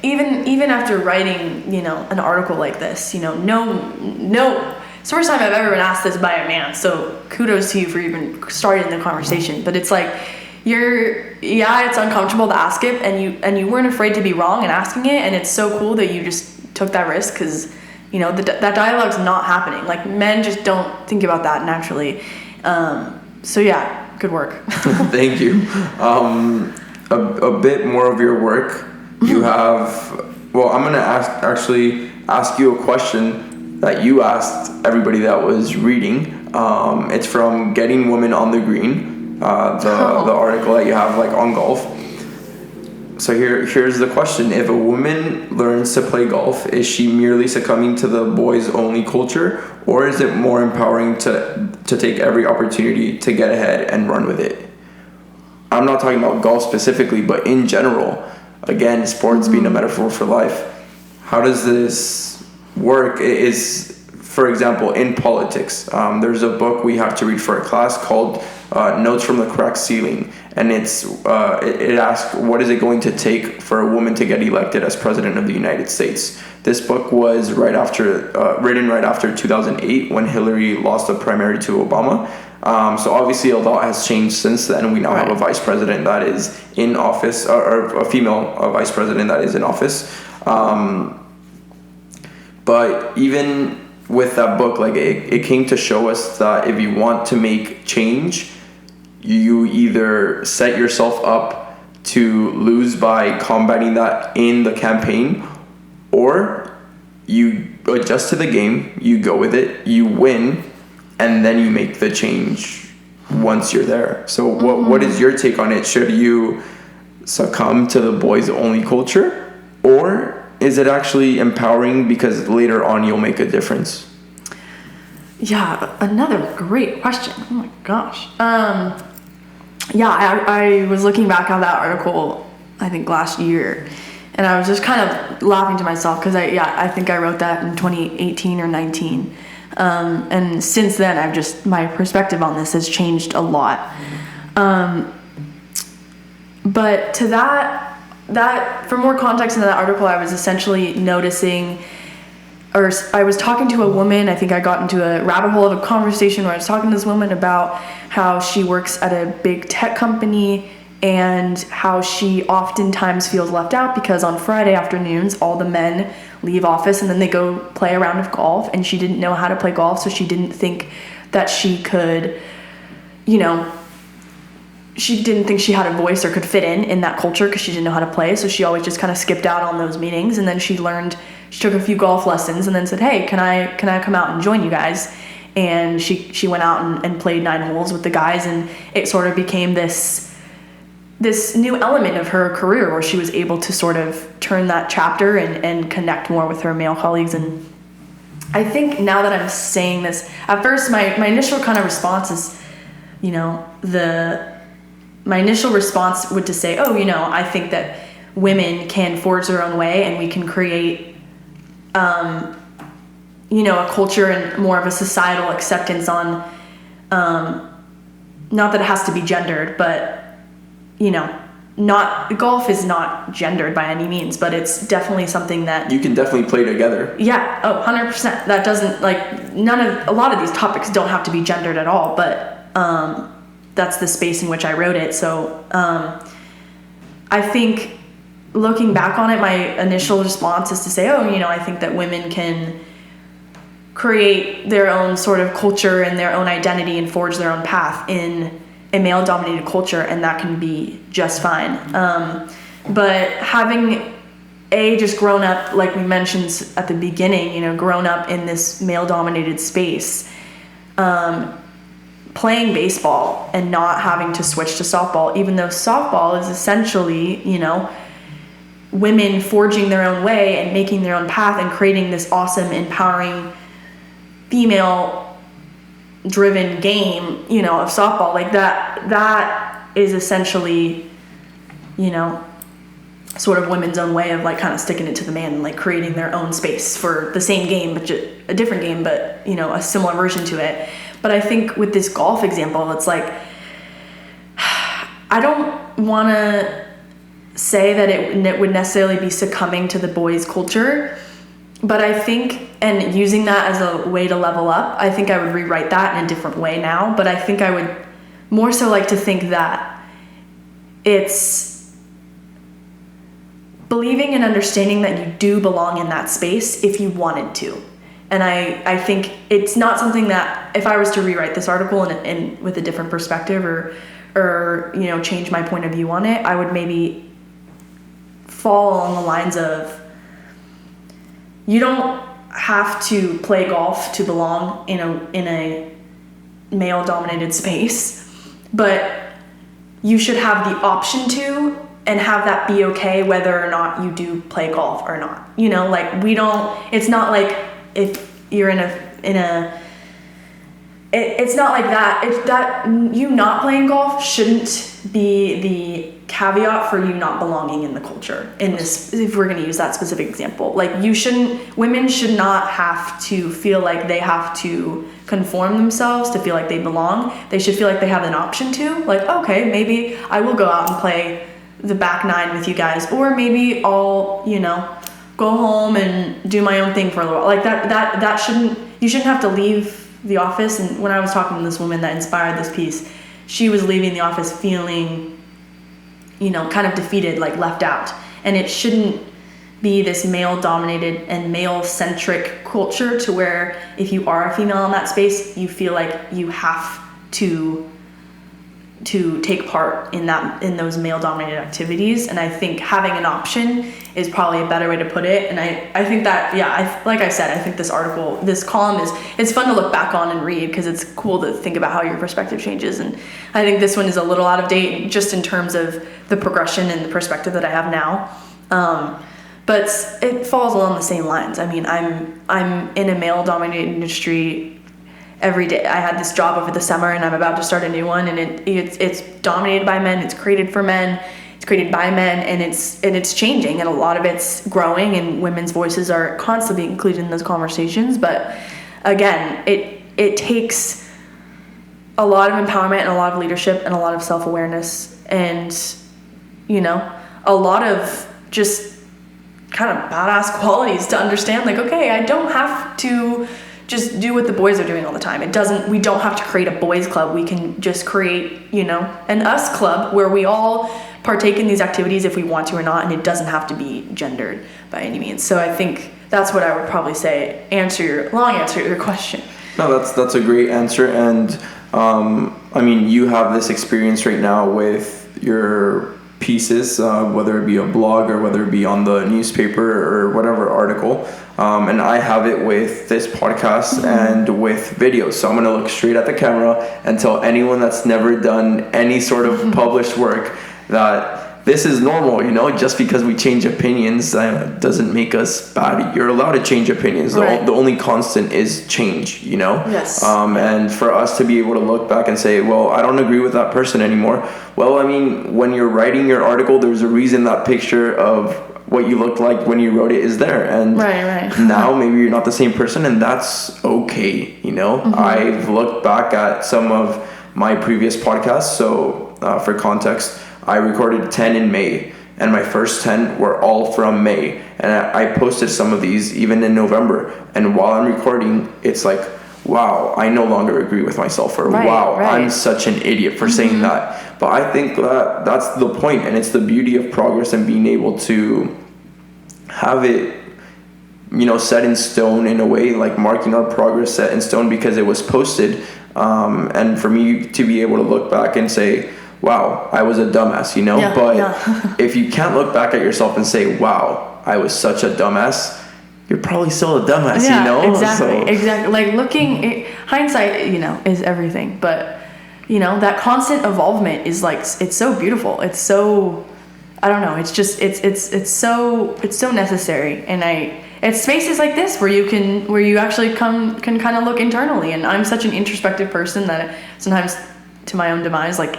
S2: even after writing, you know, an article like this, you know, no. It's the first time I've ever been asked this by a man, so kudos to you for even starting the conversation. But it's like, it's uncomfortable to ask it, and you weren't afraid to be wrong in asking it, and it's so cool that you just took that risk, because, you know, that dialogue's not happening. Like, men just don't think about that naturally. So yeah, good work.
S1: Thank you. A bit more of your work. You have, well, I'm gonna ask you a question that you asked everybody that was reading. It's from Getting Women on the Green, the article that you have, like, on golf. So here's the question: if a woman learns to play golf, is she merely succumbing to the boys only culture, or is it more empowering to take every opportunity to get ahead and run with it? I'm not talking about golf specifically, but in general. Again, sports being a metaphor for life. How does this work? Is, for example, in politics, there's a book we have to read for a class called Notes from the Cracked Ceiling, and it asks, what is it going to take for a woman to get elected as president of the United States? This book was written right after 2008, when Hillary lost the primary to Obama. So obviously a lot has changed since then. We now have a vice president that is in office, or a female vice president that is in office. But even with that book, like, it came to show us that if you want to make change, you either set yourself up to lose by combating that in the campaign, or you adjust to the game, you go with it, you win, and then you make the change once you're there. So what is your take on it? Should you succumb to the boys only culture, or is it actually empowering because later on you'll make a difference?
S2: Yeah, another great question. Oh my gosh. I was looking back on that article, I think last year, and I was just kind of laughing to myself, because I think I wrote that in 2018 or 19. And since then, my perspective on this has changed a lot. But to that, for more context in that article, I was essentially noticing, or I was talking to a woman. I think I got into a rabbit hole of a conversation where I was talking to this woman about how she works at a big tech company, and how she oftentimes feels left out because on Friday afternoons, all the men leave office and then they go play a round of golf, and she didn't know how to play golf, so she didn't think that she could, you know, she didn't think she had a voice or could fit in that culture, because she didn't know how to play. So she always just kind of skipped out on those meetings. And then she took a few golf lessons, and then said, hey, can I come out and join you guys? And she went out and played 9 holes with the guys, and it sort of became this new element of her career where she was able to sort of turn that chapter and connect more with her male colleagues. And I think now that I'm saying this, at first my initial kind of response is, you know, my initial response would to say, oh, you know, I think that women can forge their own way, and we can create, you know, a culture and more of a societal acceptance on, not that it has to be gendered, but, you know, golf is not gendered by any means, but it's definitely something that
S1: you can definitely play together.
S2: Yeah. Oh, 100%. That doesn't, like, a lot of these topics don't have to be gendered at all, but, that's the space in which I wrote it. So, I think looking back on it, my initial response is to say, oh, you know, I think that women can create their own sort of culture and their own identity and forge their own path in a male-dominated culture, and that can be just fine. But having just grown up, like we mentioned at the beginning, you know, grown up in this male-dominated space, playing baseball and not having to switch to softball, even though softball is essentially, you know, women forging their own way and making their own path and creating this awesome, empowering female driven game, you know, of softball, like that is essentially, you know, sort of women's own way of like kind of sticking it to the man and like creating their own space for the same game, but just a different game, but, you know, a similar version to it. But I think with this golf example, it's like, I don't want to say that it would necessarily be succumbing to the boys' culture, but I think, and using that as a way to level up, I think I would rewrite that in a different way now. But I think I would more so like to think that it's believing and understanding that you do belong in that space if you wanted to. And I think it's not something that, if I was to rewrite this article and with a different perspective or you know, change my point of view on it, I would maybe fall along the lines of, you don't have to play golf to belong in a male dominated space, but you should have the option to, and have that be okay whether or not you do play golf or not. You know, like it's not like if you're it's not like that. It's that you not playing golf shouldn't be the caveat for you not belonging in the culture. In this, if we're going to use that specific example, like women should not have to feel like they have to conform themselves to feel like they belong. They should feel like they have an option to, like, okay, maybe I will go out and play the back nine with you guys, or maybe I'll, you know, go home and do my own thing for a little while. Like you shouldn't have to leave the office. And when I was talking to this woman that inspired this piece, she was leaving the office feeling, you know, kind of defeated, like left out. And it shouldn't be this male dominated and male centric culture to where if you are a female in that space, you feel like you have to take part in those male dominated activities. And I think having an option is probably a better way to put it. And I think that, like I said, I think this column it's fun to look back on and read, because it's cool to think about how your perspective changes. And I think this one is a little out of date just in terms of the progression and the perspective that I have now. But it falls along the same lines. I mean, I'm in a male dominated industry every day. I had this job over the summer and I'm about to start a new one, and it's dominated by men, it's created for men, it's created by men, and it's changing, and a lot of it's growing, and women's voices are constantly included in those conversations. But again, it takes a lot of empowerment and a lot of leadership and a lot of self-awareness and, you know, a lot of just kind of badass qualities to understand, like, okay, I don't have to just do what the boys are doing all the time. We don't have to create a boys club. We can just create, you know, an us club where we all partake in these activities if we want to or not, and it doesn't have to be gendered by any means. So I think that's what I would probably say, long answer to your question.
S1: No, that's a great answer. And I mean, you have this experience right now with your pieces, whether it be a blog or whether it be on the newspaper or whatever article, and I have it with this podcast and with videos. So I'm going to look straight at the camera and tell anyone that's never done any sort of published work that this is normal. You know, just because we change opinions doesn't make us bad. You're allowed to change opinions.
S2: Right.
S1: The only constant is change, you know?
S2: Yes.
S1: And for us to be able to look back and say, well, I don't agree with that person anymore. Well, I mean, when you're writing your article, there's a reason that picture of what you looked like when you wrote it is there. And
S2: right.
S1: Now maybe you're not the same person, and that's okay, you know? Mm-hmm. I've looked back at some of my previous podcasts. So for context, I recorded 10 in May, and my first 10 were all from May. And I posted some of these even in November. And while I'm recording, it's like, wow, I no longer agree with myself, or wow, I'm such an idiot for saying that. But I think that that's the point, and it's the beauty of progress and being able to have it, you know, set in stone in a way, like marking our progress set in stone because it was posted. And for me to be able to look back and say, wow, I was a dumbass, you know? If you can't look back at yourself and say, wow, I was such a dumbass, you're probably still a dumbass, you know?
S2: Exactly. Like hindsight, you know, is everything. But, you know, that constant evolvement is like, it's so beautiful. It's so, I don't know. It's just, it's so necessary. And it's spaces like this where you actually can kind of look internally. And I'm such an introspective person that sometimes, to my own demise, like,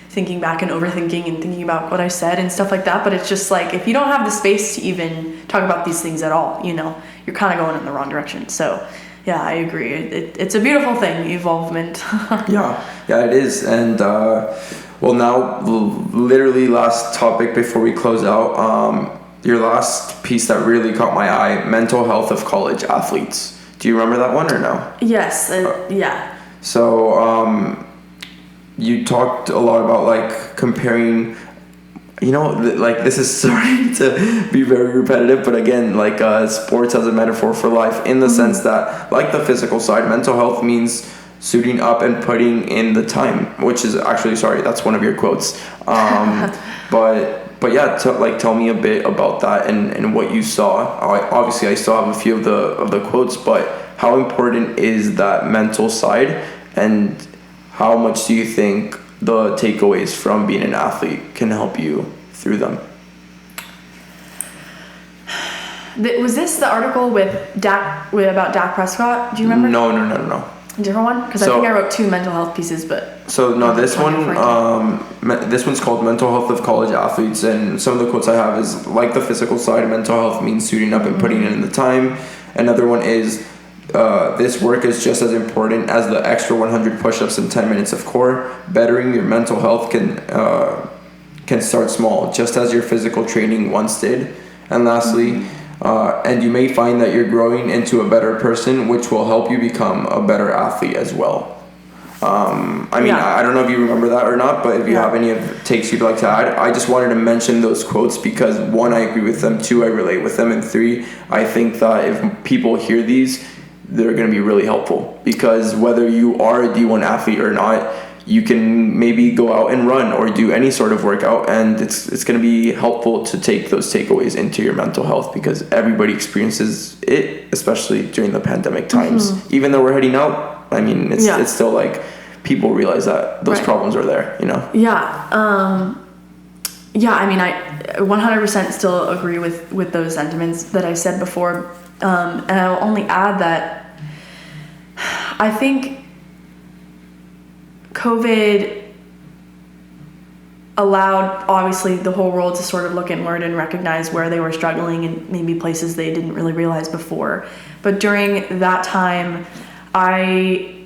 S2: thinking back and overthinking and thinking about what I said and stuff like that. But it's just like, if you don't have the space to even talk about these things at all, you're kind of going in the wrong direction. So yeah, I agree. It's a beautiful thing, evolvement.
S1: Yeah, it is. And well, now literally last topic before we close out, your last piece that really caught my eye, mental health of college athletes. Do you remember that one or no?
S2: Yes. Yeah.
S1: So you talked a lot about like comparing, like this is starting to be very repetitive, but again, like sports as a metaphor for life, in the sense that, like the physical side, mental health means suiting up and putting in the time, which is actually, sorry, that's one of your quotes. But yeah, tell me a bit about that and what you saw. Obviously I still have a few of the quotes, but how important is that mental side, and how much do you think the takeaways from being an athlete can help you through them?
S2: Was this the article about Dak Prescott? Do you remember?
S1: No.
S2: Different one? Because I think I wrote 2 mental health pieces, but...
S1: So, no, this one's called Mental Health of College Athletes, and some of the quotes I have is, like the physical side, mental health means suiting up and putting in the time. Another one is, this work is just as important as the extra 100 push-ups and 10 minutes of core. Bettering your mental health can start small, just as your physical training once did. And lastly, and you may find that you're growing into a better person, which will help you become a better athlete as well. I don't know if you remember that or not, but if you have any takes you'd like to add, I just wanted to mention those quotes because 1, I agree with them, 2, I relate with them, and 3, I think that if people hear these, they're going to be really helpful, because whether you are a D1 athlete or not, you can maybe go out and run or do any sort of workout, and it's going to be helpful to take those takeaways into your mental health, because everybody experiences it, especially during the pandemic times. Even though we're heading out, I mean, it's still like people realize that those problems are there,
S2: Yeah. I mean, I 100% still agree with those sentiments that I said before. And I'll only add that I think COVID allowed, obviously, the whole world to sort of look inward and recognize where they were struggling and maybe places they didn't really realize before. But during that time, and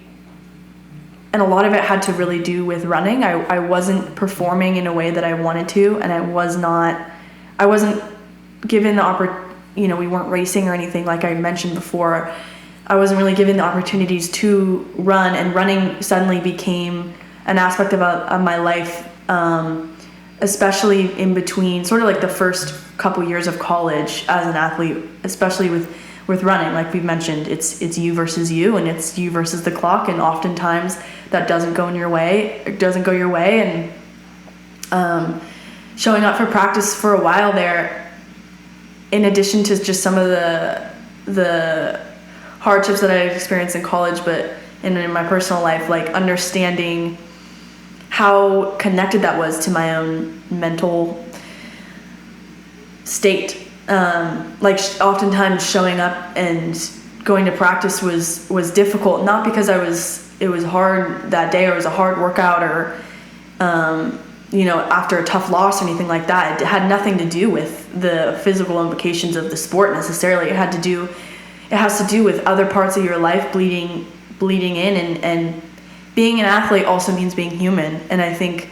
S2: a lot of it had to really do with running. I wasn't performing in a way that I wanted to, and I wasn't given the opportunity. We weren't racing or anything, like I mentioned before. I wasn't really given the opportunities to run, and running suddenly became an aspect of my life, especially in between, sort of like the first couple years of college as an athlete, especially with running. Like we've mentioned, it's you versus you, and it's you versus the clock, and oftentimes that doesn't go your way, and showing up for practice for a while there, in addition to just some of the hardships that I experienced in college, but in my personal life, like understanding how connected that was to my own mental state. Oftentimes showing up and going to practice was difficult, not because it was hard that day or it was a hard workout or after a tough loss or anything like that. It had nothing to do with the physical implications of the sport necessarily. It has to do with other parts of your life bleeding in, and being an athlete also means being human. And I think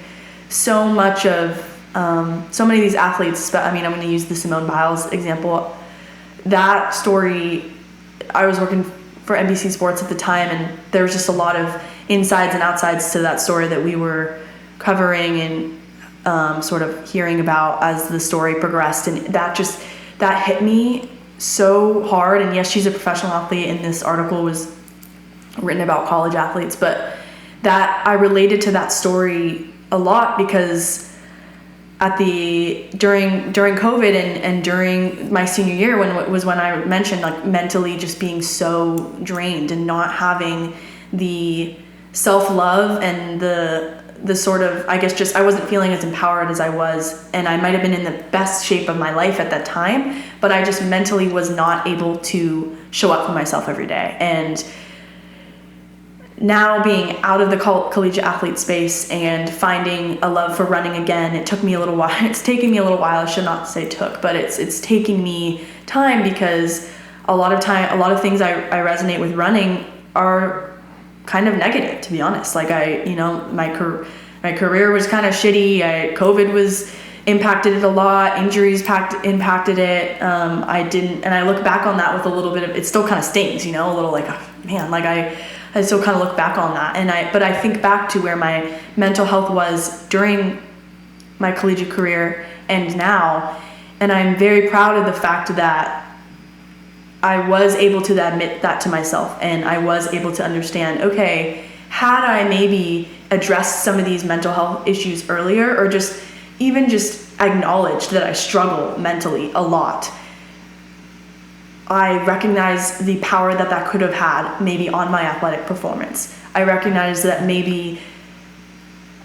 S2: so many of these athletes, I'm going to use the Simone Biles example. That story, I was working for NBC Sports at the time, and there was just a lot of insides and outsides to that story that we were covering and sort of hearing about as the story progressed, and that hit me so hard. And yes, she's a professional athlete, and this article was written about college athletes, but that I related to that story a lot, because during COVID and during my senior year, when I mentioned like mentally just being so drained and not having the self-love and the sort of, I guess just I wasn't feeling as empowered as I was, and I might have been in the best shape of my life at that time, but I just mentally was not able to show up for myself every day. And now being out of the collegiate athlete space and finding a love for running again, it took me a little while. It's taking me a little while. I should not say took, but it's taking me time, because a lot of things I resonate with running are kind of negative, to be honest. Like my career was kind of shitty. COVID was impacted it a lot. Injuries impacted it. I look back on that with a little bit of, it still kind of stings, a little like, oh, man, like I still kind of look back on that, but I think back to where my mental health was during my collegiate career and now, and I'm very proud of the fact that I was able to admit that to myself, and I was able to understand, okay, had I maybe addressed some of these mental health issues earlier, or just acknowledged that I struggle mentally a lot, I recognize the power that could have had maybe on my athletic performance. I recognize that maybe,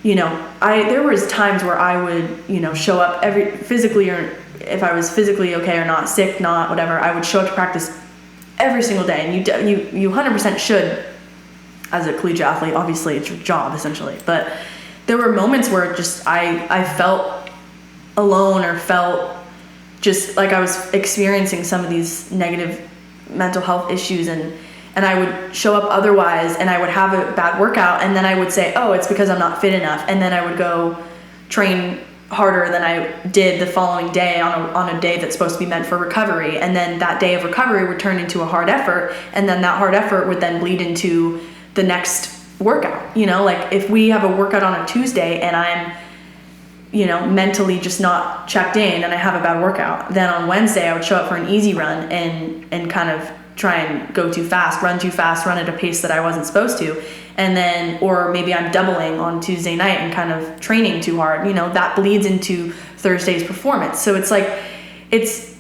S2: there was times where I would, show up physically, or if I was physically okay or not, sick, not whatever, I would show up to practice every single day. And you 100% should, as a collegiate athlete. Obviously it's your job essentially, but there were moments where just I felt alone, or felt just like I was experiencing some of these negative mental health issues, and I would show up otherwise, and I would have a bad workout, and then I would say, oh, it's because I'm not fit enough, and then I would go train harder than I did the following day on a day that's supposed to be meant for recovery, and then that day of recovery would turn into a hard effort, and then that hard effort would then bleed into the next workout. Like if we have a workout on a Tuesday and I'm mentally just not checked in, and I have a bad workout, then on Wednesday I would show up for an easy run and kind of try and go too fast, run at a pace that I wasn't supposed to. And then, or maybe I'm doubling on Tuesday night and kind of training too hard, that bleeds into Thursday's performance. So it's like, it's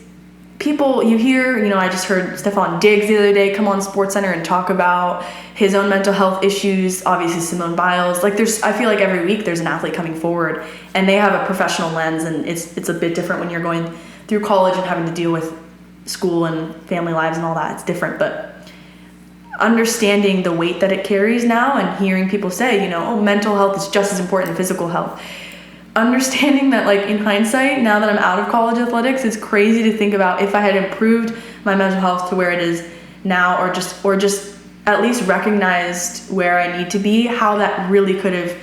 S2: people you hear, I just heard Stefan Diggs the other day come on SportsCenter and talk about his own mental health issues. Obviously Simone Biles, like I feel like every week there's an athlete coming forward, and they have a professional lens, and it's a bit different when you're going through college and having to deal with school and family lives and all that. It's different, but understanding the weight that it carries now, and hearing people say, oh, mental health is just as important as physical health. Understanding that, like, in hindsight, now that I'm out of college athletics, it's crazy to think about if I had improved my mental health to where it is now, or just at least recognized where I need to be, how that really could have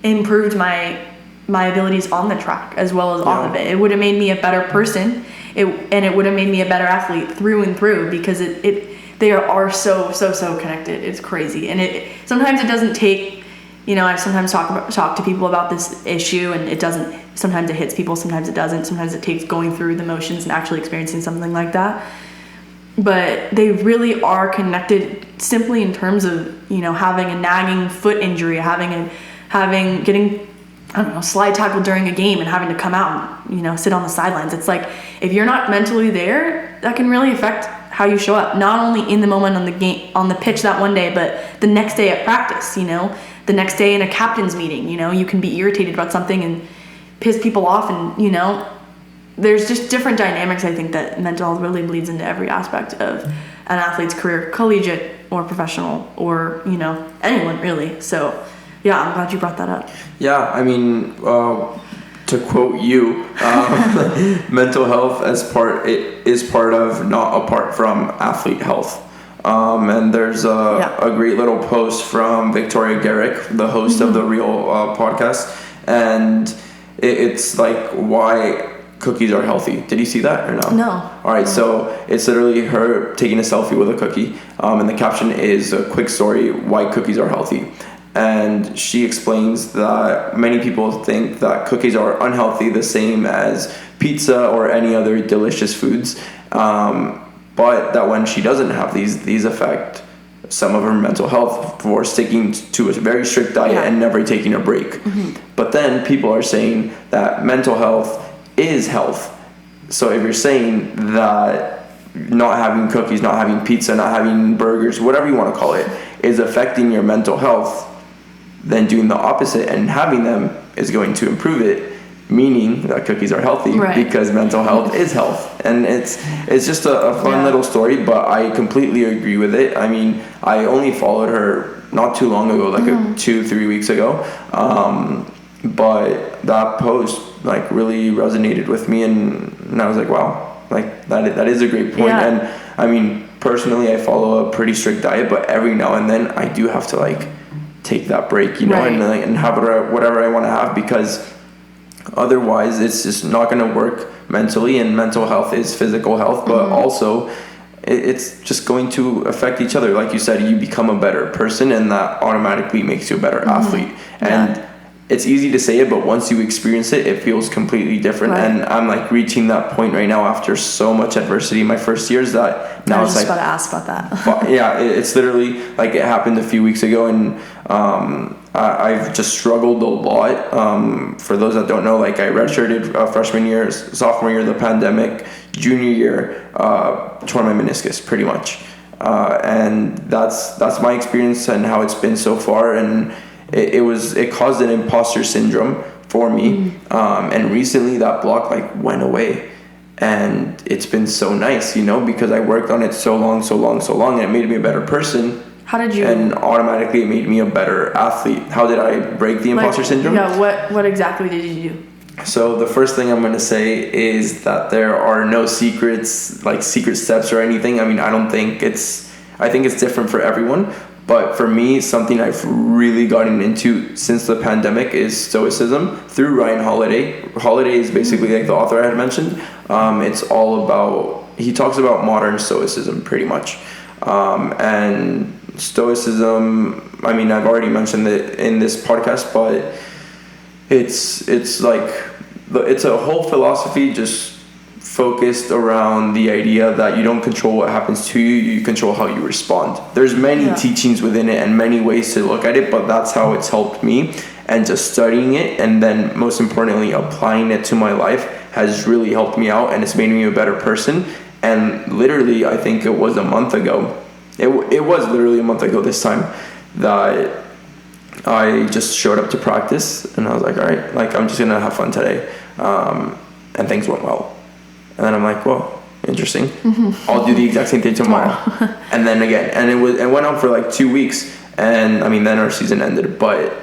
S2: improved my abilities on the track as well as off of it. It would have made me a better person, and it would have made me a better athlete through and through, because they are so connected. It's crazy. And sometimes it doesn't take, I sometimes talk to people about this issue, and sometimes it hits people, sometimes it doesn't. Sometimes it takes going through the motions and actually experiencing something like that. But they really are connected, simply in terms of, having a nagging foot injury, getting, slide tackled during a game and having to come out and, sit on the sidelines. It's like, if you're not mentally there, that can really affect how you show up, not only in the moment on the pitch that one day, but the next day at practice, the next day in a captain's meeting, you can be irritated about something and piss people off, and, there's just different dynamics. I think that mental health really bleeds into every aspect of an athlete's career, collegiate or professional, or, anyone really. So yeah, I'm glad you brought that up.
S1: Yeah, I mean, to quote you, mental health is part of, not apart from, athlete health. And there's a great little post from Victoria Garrick, the host of the Real podcast, and it's like, why cookies are healthy. Did you see that or no?
S2: No.
S1: All right, so it's literally her taking a selfie with a cookie, and the caption is a quick story, why cookies are healthy. And she explains that many people think that cookies are unhealthy, the same as pizza or any other delicious foods, but that when she doesn't have these affect some of her mental health for sticking to a very strict diet and never taking a break. Mm-hmm. But then people are saying that mental health is health. So if you're saying that not having cookies, not having pizza, not having burgers, whatever you want to call it, is affecting your mental health, then doing the opposite and having them is going to improve it, meaning that cookies are healthy, because mental health is health. And it's just a fun little story, but I completely agree with it. I mean, I only followed her not too long ago, like 2-3 weeks ago, but that post like really resonated with me, and I was like, wow, like that is a great point. And I mean, personally, I follow a pretty strict diet, but every now and then I do have to like take that break, you know, and have whatever I want to have, because otherwise it's just not going to work mentally. And mental health is physical health, but also it's just going to affect each other. Like you said, you become a better person, and that automatically makes you a better athlete. And it's easy to say it, but once you experience it, it feels completely different. And I'm like reaching that point right now after so much adversity in my first years, that now it's like,
S2: I was just about to ask about that.
S1: It's literally like it happened a few weeks ago, and I've just struggled a lot. For those that don't know, like I redshirted freshman year, sophomore year of the pandemic, junior year, tore my meniscus pretty much. And that's my experience and how it's been so far. And it caused an imposter syndrome for me. And recently that block like went away, and it's been so nice, you know, because I worked on it so long, and it made me a better person.
S2: How did you?
S1: And automatically it made me a better athlete. How did I break the imposter syndrome?
S2: Yeah, what exactly did you do?
S1: So the first thing I'm going to say is that there are no secrets, like secret steps or anything. I mean, I think it's different for everyone. But for me, something I've really gotten into since the pandemic is stoicism through Ryan Holiday. Holiday is basically like the author I had mentioned. It's all about, he talks about modern stoicism pretty much. And stoicism, I mean, I've already mentioned it in this podcast, but it's a whole philosophy just focused around the idea that you don't control what happens to you, you control how you respond. There's many teachings within it and many ways to look at it, but that's how it's helped me. And just studying it, and then most importantly applying it to my life, has really helped me out, and it's made me a better person. And literally, I think it was a month ago, it was literally a month ago this time, that I just showed up to practice, and I was like, all right, like I'm just gonna have fun today, and things went well. And then I'm like, well, interesting. I'll do the exact same thing tomorrow. And then again, and it went on for like 2 weeks, and I mean, then our season ended, but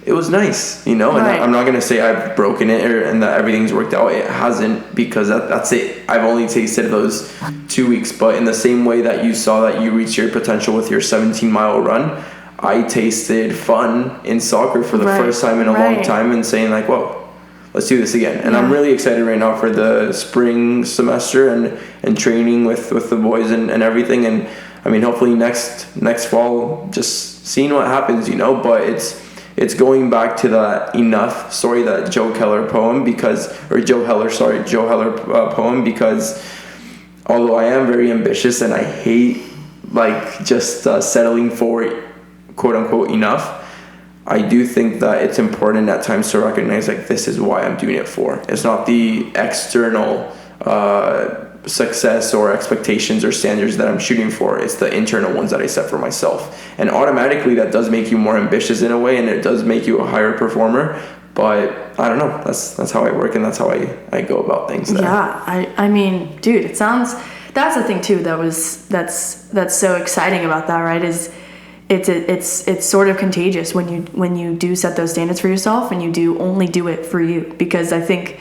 S1: it was nice, you know. And I'm not gonna say I've broken it and that everything's worked out. It hasn't, because that's it. I've only tasted those 2 weeks, but in the same way that you saw that you reached your potential with your 17-mile run, I tasted fun in soccer for the first time in a long time, and saying like, whoa, let's do this again. And I'm really excited right now for the spring semester and training with the boys and everything. And I mean, hopefully next fall, just seeing what happens, you know. But it's going back to that that Joe Heller poem, because although I am very ambitious and I hate like just settling for quote unquote enough, I do think that it's important at times to recognize like, this is why I'm doing it for. It's not the external success or expectations or standards that I'm shooting for. It's the internal ones that I set for myself. And automatically that does make you more ambitious in a way, and it does make you a higher performer. But I don't know, that's how I work, and that's how I go about things there.
S2: Yeah, I mean, dude, it sounds, that's the thing too that's so exciting about that, right? Is it's sort of contagious when you do set those standards for yourself, and you do only do it for you. Because I think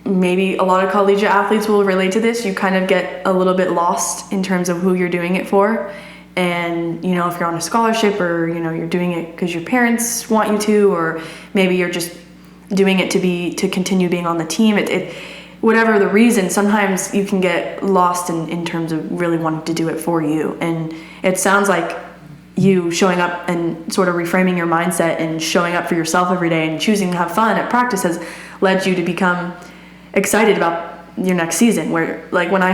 S2: maybe a lot of collegiate athletes will relate to this. You kind of get a little bit lost in terms of who you're doing it for. And, you know, if you're on a scholarship, or, you know, you're doing it because your parents want you to, or maybe you're just doing it to continue being on the team, whatever the reason, sometimes you can get lost in terms of really wanting to do it for you. And it sounds like you showing up and sort of reframing your mindset and showing up for yourself every day and choosing to have fun at practice has led you to become excited about your next season. Where like when I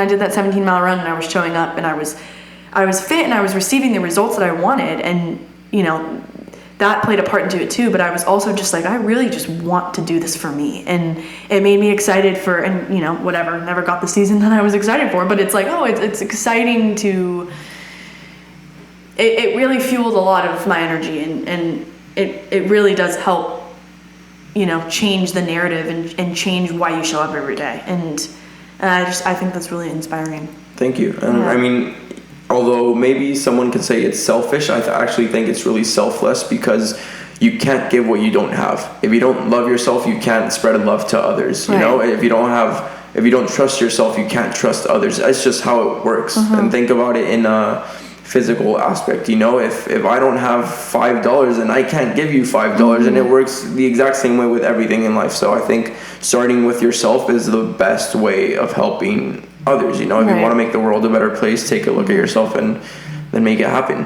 S2: did that 17-mile run, and I was showing up, and I was fit, and I was receiving the results that I wanted, and, you know, that played a part into it too. But I was also just like, I really just want to do this for me. And it made me excited for, and, you know, whatever, never got the season that I was excited for, but it's like, oh, it's exciting to, it really fueled a lot of my energy, and it really does help, change the narrative and change why you show up every day. And I think that's really inspiring.
S1: Thank you. And I mean, although maybe someone could say it's selfish, I actually think it's really selfless, because you can't give what you don't have. If you don't love yourself, you can't spread love to others. You know, if you don't trust yourself, you can't trust others. That's just how it works. And think about it in a physical aspect. If I don't have $5 and I can't give you $5, and it works the exact same way with everything in life. So I think starting with yourself is the best way of helping others. If you want to make the world a better place, take a look at yourself and then make it happen.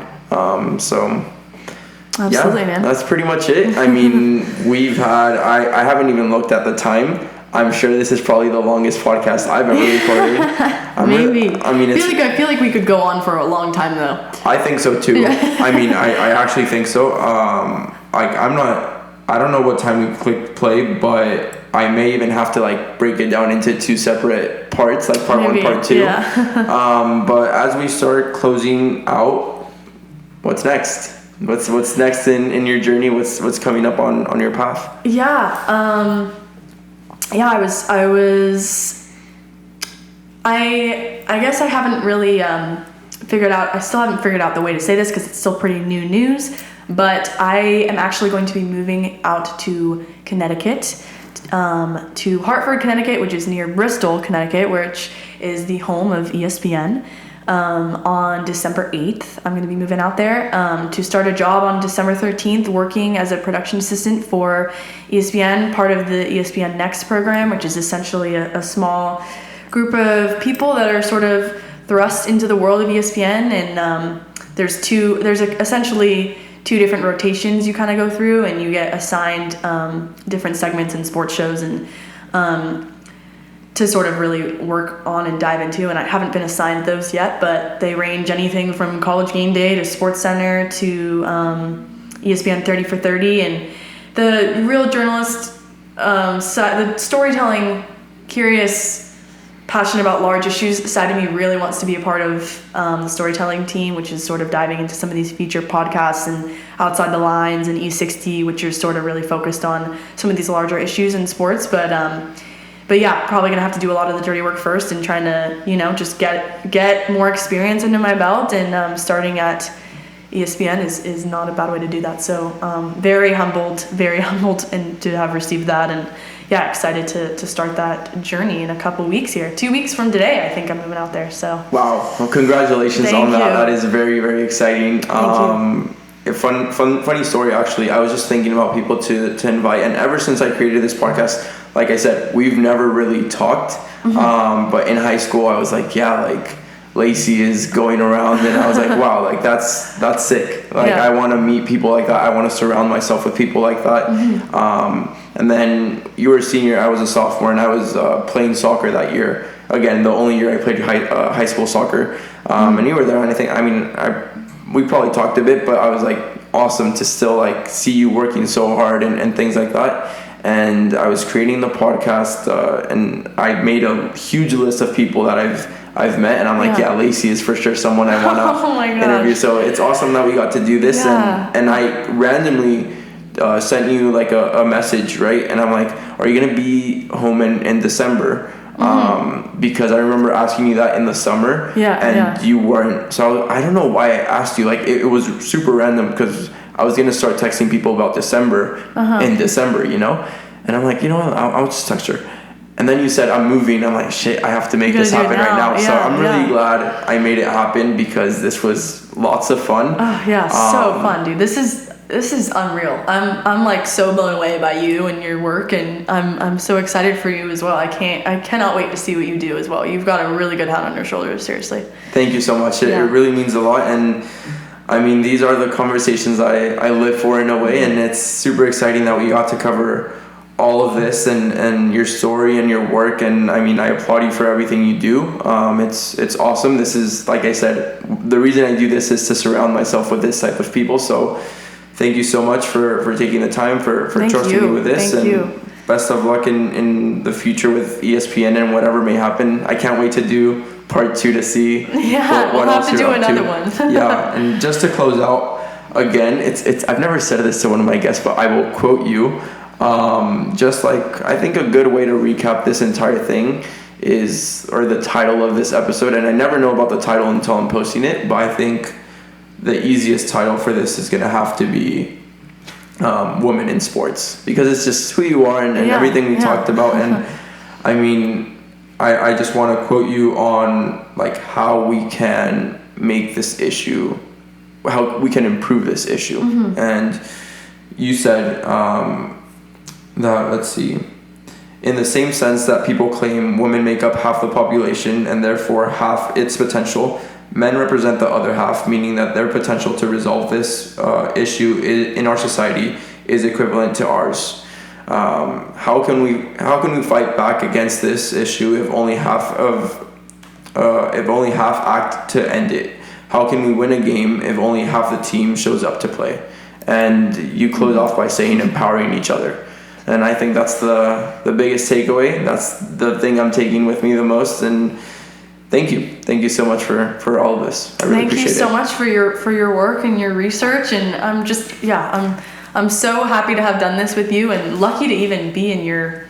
S2: Absolutely, man.
S1: That's pretty much it. I mean, I haven't even looked at the time. I'm sure this is probably the longest podcast I've ever recorded.
S2: Maybe. I feel like we could go on for a long time, though.
S1: I think so too. I mean, I actually think so. I don't know what time we click play, but I may even have to break it down into 2 separate parts, like part 1, part 2. Yeah. But as we start closing out, what's next? What's next in your journey? What's coming up on your path?
S2: I guess I haven't really I still haven't figured out the way to say this, because it's still pretty new news, but I am actually going to be moving out to Connecticut, to Hartford, Connecticut, which is near Bristol, Connecticut, which is the home of ESPN. On December 8th, I'm going to be moving out there to start a job on December 13th, working as a production assistant for ESPN, part of the ESPN Next program, which is essentially a small group of people that are sort of thrust into the world of ESPN. And there's essentially 2 different rotations you kind of go through, and you get assigned different segments in sports shows and to sort of really work on and dive into. And I haven't been assigned those yet, but they range anything from College Game Day to Sports Center to ESPN 30 for 30. And the real journalist side, the storytelling, curious, passionate about large issues side of me really wants to be a part of the storytelling team, which is sort of diving into some of these feature podcasts and Outside the Lines and E60, which are sort of really focused on some of these larger issues in sports. But yeah, probably gonna have to do a lot of the dirty work first, and trying to, just get more experience under my belt. And starting at ESPN is not a bad way to do that. So very humbled and to have received that, and yeah, excited to start that journey in a couple weeks here. 2 weeks from today, I think I'm moving out there. So
S1: wow, well, congratulations on that. That is very, very exciting.
S2: Thank you.
S1: A funny story, actually. I was just thinking about people to invite, and ever since I created this podcast, like I said, we've never really talked. But in high school, I was like, Lacey is going around, and I was like, wow, that's sick. I want to meet people like that. I want to surround myself with people like that. And then you were a senior, I was a sophomore, and I was playing soccer that year. Again, the only year I played high school soccer. And you were there, and I think, we probably talked a bit, but I was awesome to still see you working so hard and things like that. And I was creating the podcast, and I made a huge list of people that I've met, and I'm Lacey is for sure someone I want to interview. So it's awesome that we got to do this. And I randomly sent you a message, right? And I'm like, are you gonna be home in December? Because I remember asking you that in the summer, and you weren't. So I don't know why I asked you. It was super random, because I was gonna start texting people about December in December, and I'm like, I'll just text her. And then you said, I'm moving. I'm like, shit, I have to make this happen right now. So I'm really glad I made it happen, because this was lots of fun.
S2: Oh yeah, so fun, dude. This is unreal. I'm so blown away by you and your work, and I'm so excited for you as well. I cannot wait to see what you do as well. You've got a really good head on your shoulders, seriously.
S1: Thank you so much. It really means a lot. And these are the conversations I live for in a way, and it's super exciting that we got to cover all of this and your story and your work. And I applaud you for everything you do. It's awesome. This is, like I said, the reason I do this is to surround myself with this type of people. So thank you so much for taking the time, for trusting me with this.
S2: Thank you.
S1: Best of luck in the future with ESPN and whatever may happen. I can't wait to do part 2 to see
S2: What
S1: we'll
S2: have to do another one.
S1: Yeah, and just to close out, again, it's I've never said this to one of my guests, but I will quote you. Just like, I think a good way to recap this entire thing is, or the title of this episode, and I never know about the title until I'm posting it, but I think the easiest title for this is going to have to be Women in Sports, because it's just who you are and everything we talked about. And I mean, I just want to quote you on like how we can make this issue, how we can improve this issue. And you said that, let's see, in the same sense that people claim women make up half the population and therefore half its potential, men represent the other half, meaning that their potential to resolve this issue in our society is equivalent to ours. How can we fight back against this issue if only half act to end it? How can we win a game if only half the team shows up to play? And you close off by saying empowering each other. And I think that's the biggest takeaway. That's the thing I'm taking with me the most. And thank you so much for all of this. I really appreciate it.
S2: Thank you so much for your work and your research. And I'm just I'm so happy to have done this with you, and lucky to even be in your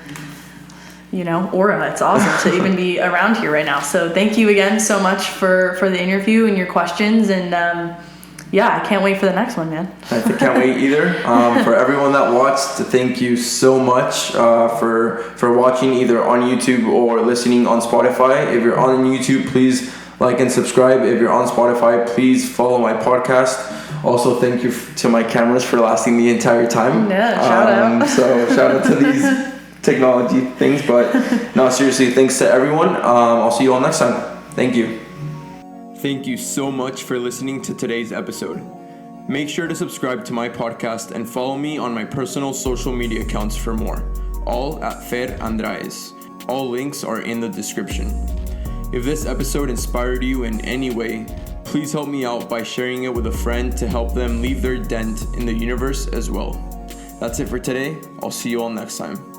S2: aura. It's awesome to even be around here right now. So thank you again so much for the interview and your questions. And I can't wait for the next one, man.
S1: I can't wait either. For everyone that watched, thank you so much for watching either on YouTube or listening on Spotify. If you're on YouTube, please like and subscribe. If you're on Spotify, please follow my podcast. Also, thank you to my cameras for lasting the entire time.
S2: Yeah, shout out.
S1: So shout out to these technology things. But no, seriously, thanks to everyone. I'll see you all next time. Thank you. Thank you so much for listening to today's episode. Make sure to subscribe to my podcast and follow me on my personal social media accounts for more, all at Fer Andraez. All links are in the description. If this episode inspired you in any way, please help me out by sharing it with a friend to help them leave their dent in the universe as well. That's it for today. I'll see you all next time.